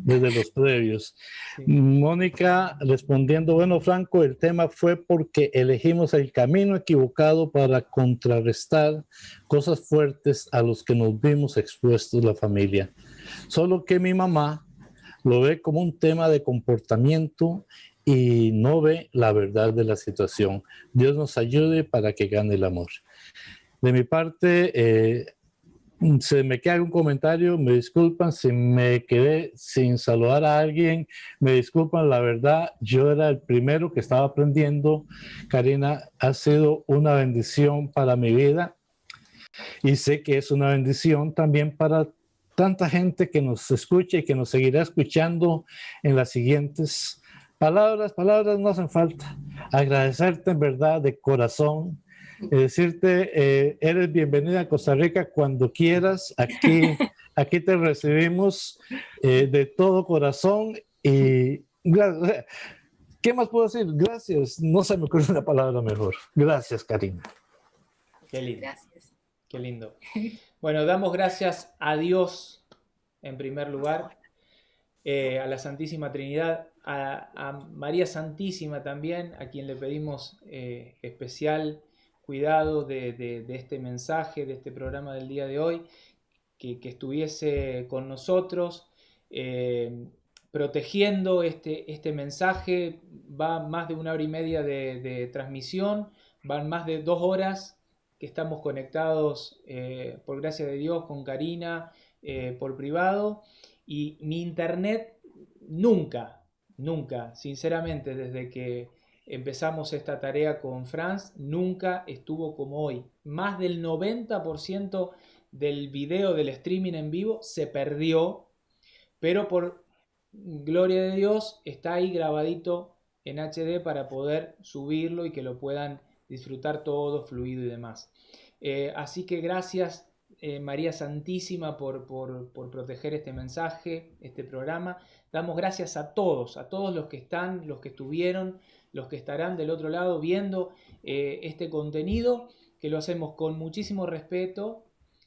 Desde los previos. Sí. Mónica respondiendo, bueno, Franco, el tema fue porque elegimos el camino equivocado para contrarrestar cosas fuertes a los que nos vimos expuestos la familia. Solo que mi mamá lo ve como un tema de comportamiento y no ve la verdad de la situación. Dios nos ayude para que gane el amor. De mi parte, se me queda algún comentario, me disculpan si me quedé sin saludar a alguien, me disculpan, la verdad, yo era el primero que estaba aprendiendo. Karina, ha sido una bendición para mi vida y sé que es una bendición también para tanta gente que nos escucha y que nos seguirá escuchando en las siguientes palabras no hacen falta. Agradecerte en verdad de corazón. Decirte, eres bienvenida a Costa Rica cuando quieras. Aquí te recibimos de todo corazón y ¿qué más puedo decir? Gracias. No se me ocurre una palabra mejor. Gracias, Karina. Qué lindo. Gracias. Qué lindo. Bueno, damos gracias a Dios en primer lugar, a la Santísima Trinidad, a María Santísima también, a quien le pedimos especial cuidado de este mensaje, de este programa del día de hoy, que estuviese con nosotros, protegiendo este mensaje. Va más de 1 hora y media de transmisión, van más de 2 horas que estamos conectados, por gracia de Dios, con Karina, por privado, y mi internet nunca, nunca, sinceramente, desde que empezamos esta tarea con Franz, nunca estuvo como hoy. Más del 90% del video del streaming en vivo se perdió, pero por gloria de Dios está ahí grabadito en HD para poder subirlo y que lo puedan disfrutar todo fluido y demás. Así que gracias María Santísima por proteger este mensaje, este programa. Damos gracias a todos los que están, los que estuvieron, los que estarán del otro lado viendo este contenido, que lo hacemos con muchísimo respeto,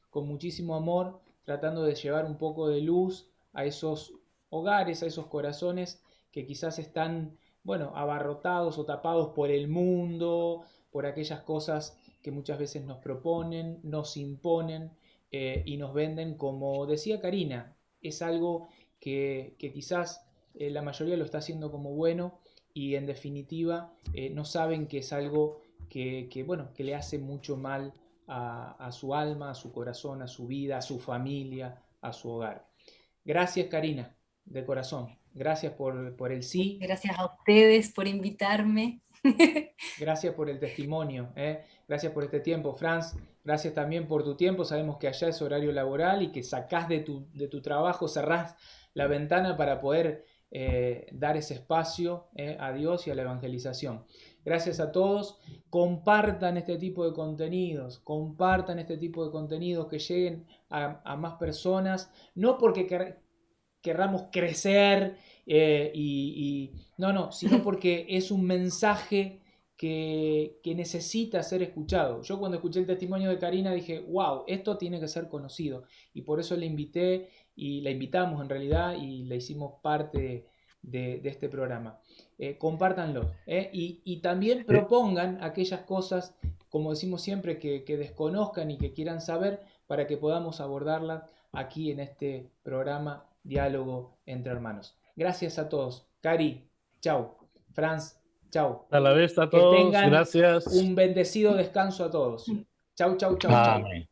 con muchísimo amor, tratando de llevar un poco de luz a esos hogares, a esos corazones que quizás están, bueno, abarrotados o tapados por el mundo, por aquellas cosas que muchas veces nos proponen, nos imponen y nos venden, como decía Karina, es algo que quizás la mayoría lo está haciendo como bueno y en definitiva no saben que es algo bueno, que le hace mucho mal a su alma, a su corazón, a su vida, a su familia, a su hogar. Gracias, Karina, de corazón. Gracias por el sí. Gracias a ustedes por invitarme. Gracias por el testimonio, gracias por este tiempo. Franz, gracias también por tu tiempo. Sabemos que allá es horario laboral y que sacás de tu trabajo, cerrás la ventana para poder dar ese espacio a Dios y a la evangelización. Gracias a todos. Compartan este tipo de contenidos, que lleguen a más personas, no porque querramos crecer no, sino porque es un mensaje que necesita ser escuchado. Yo cuando escuché el testimonio de Karina dije, wow, esto tiene que ser conocido, y por eso la invité y la invitamos en realidad y la hicimos parte de este programa. Compártanlo y también propongan aquellas cosas, como decimos siempre, que desconozcan y que quieran saber, para que podamos abordarlas aquí en este programa Diálogo entre Hermanos. Gracias a todos. Cari, chau. Franz, chau. A la vista a que todos, tengan gracias. un bendecido descanso a todos. Chau, chau, chau, chau. Amén.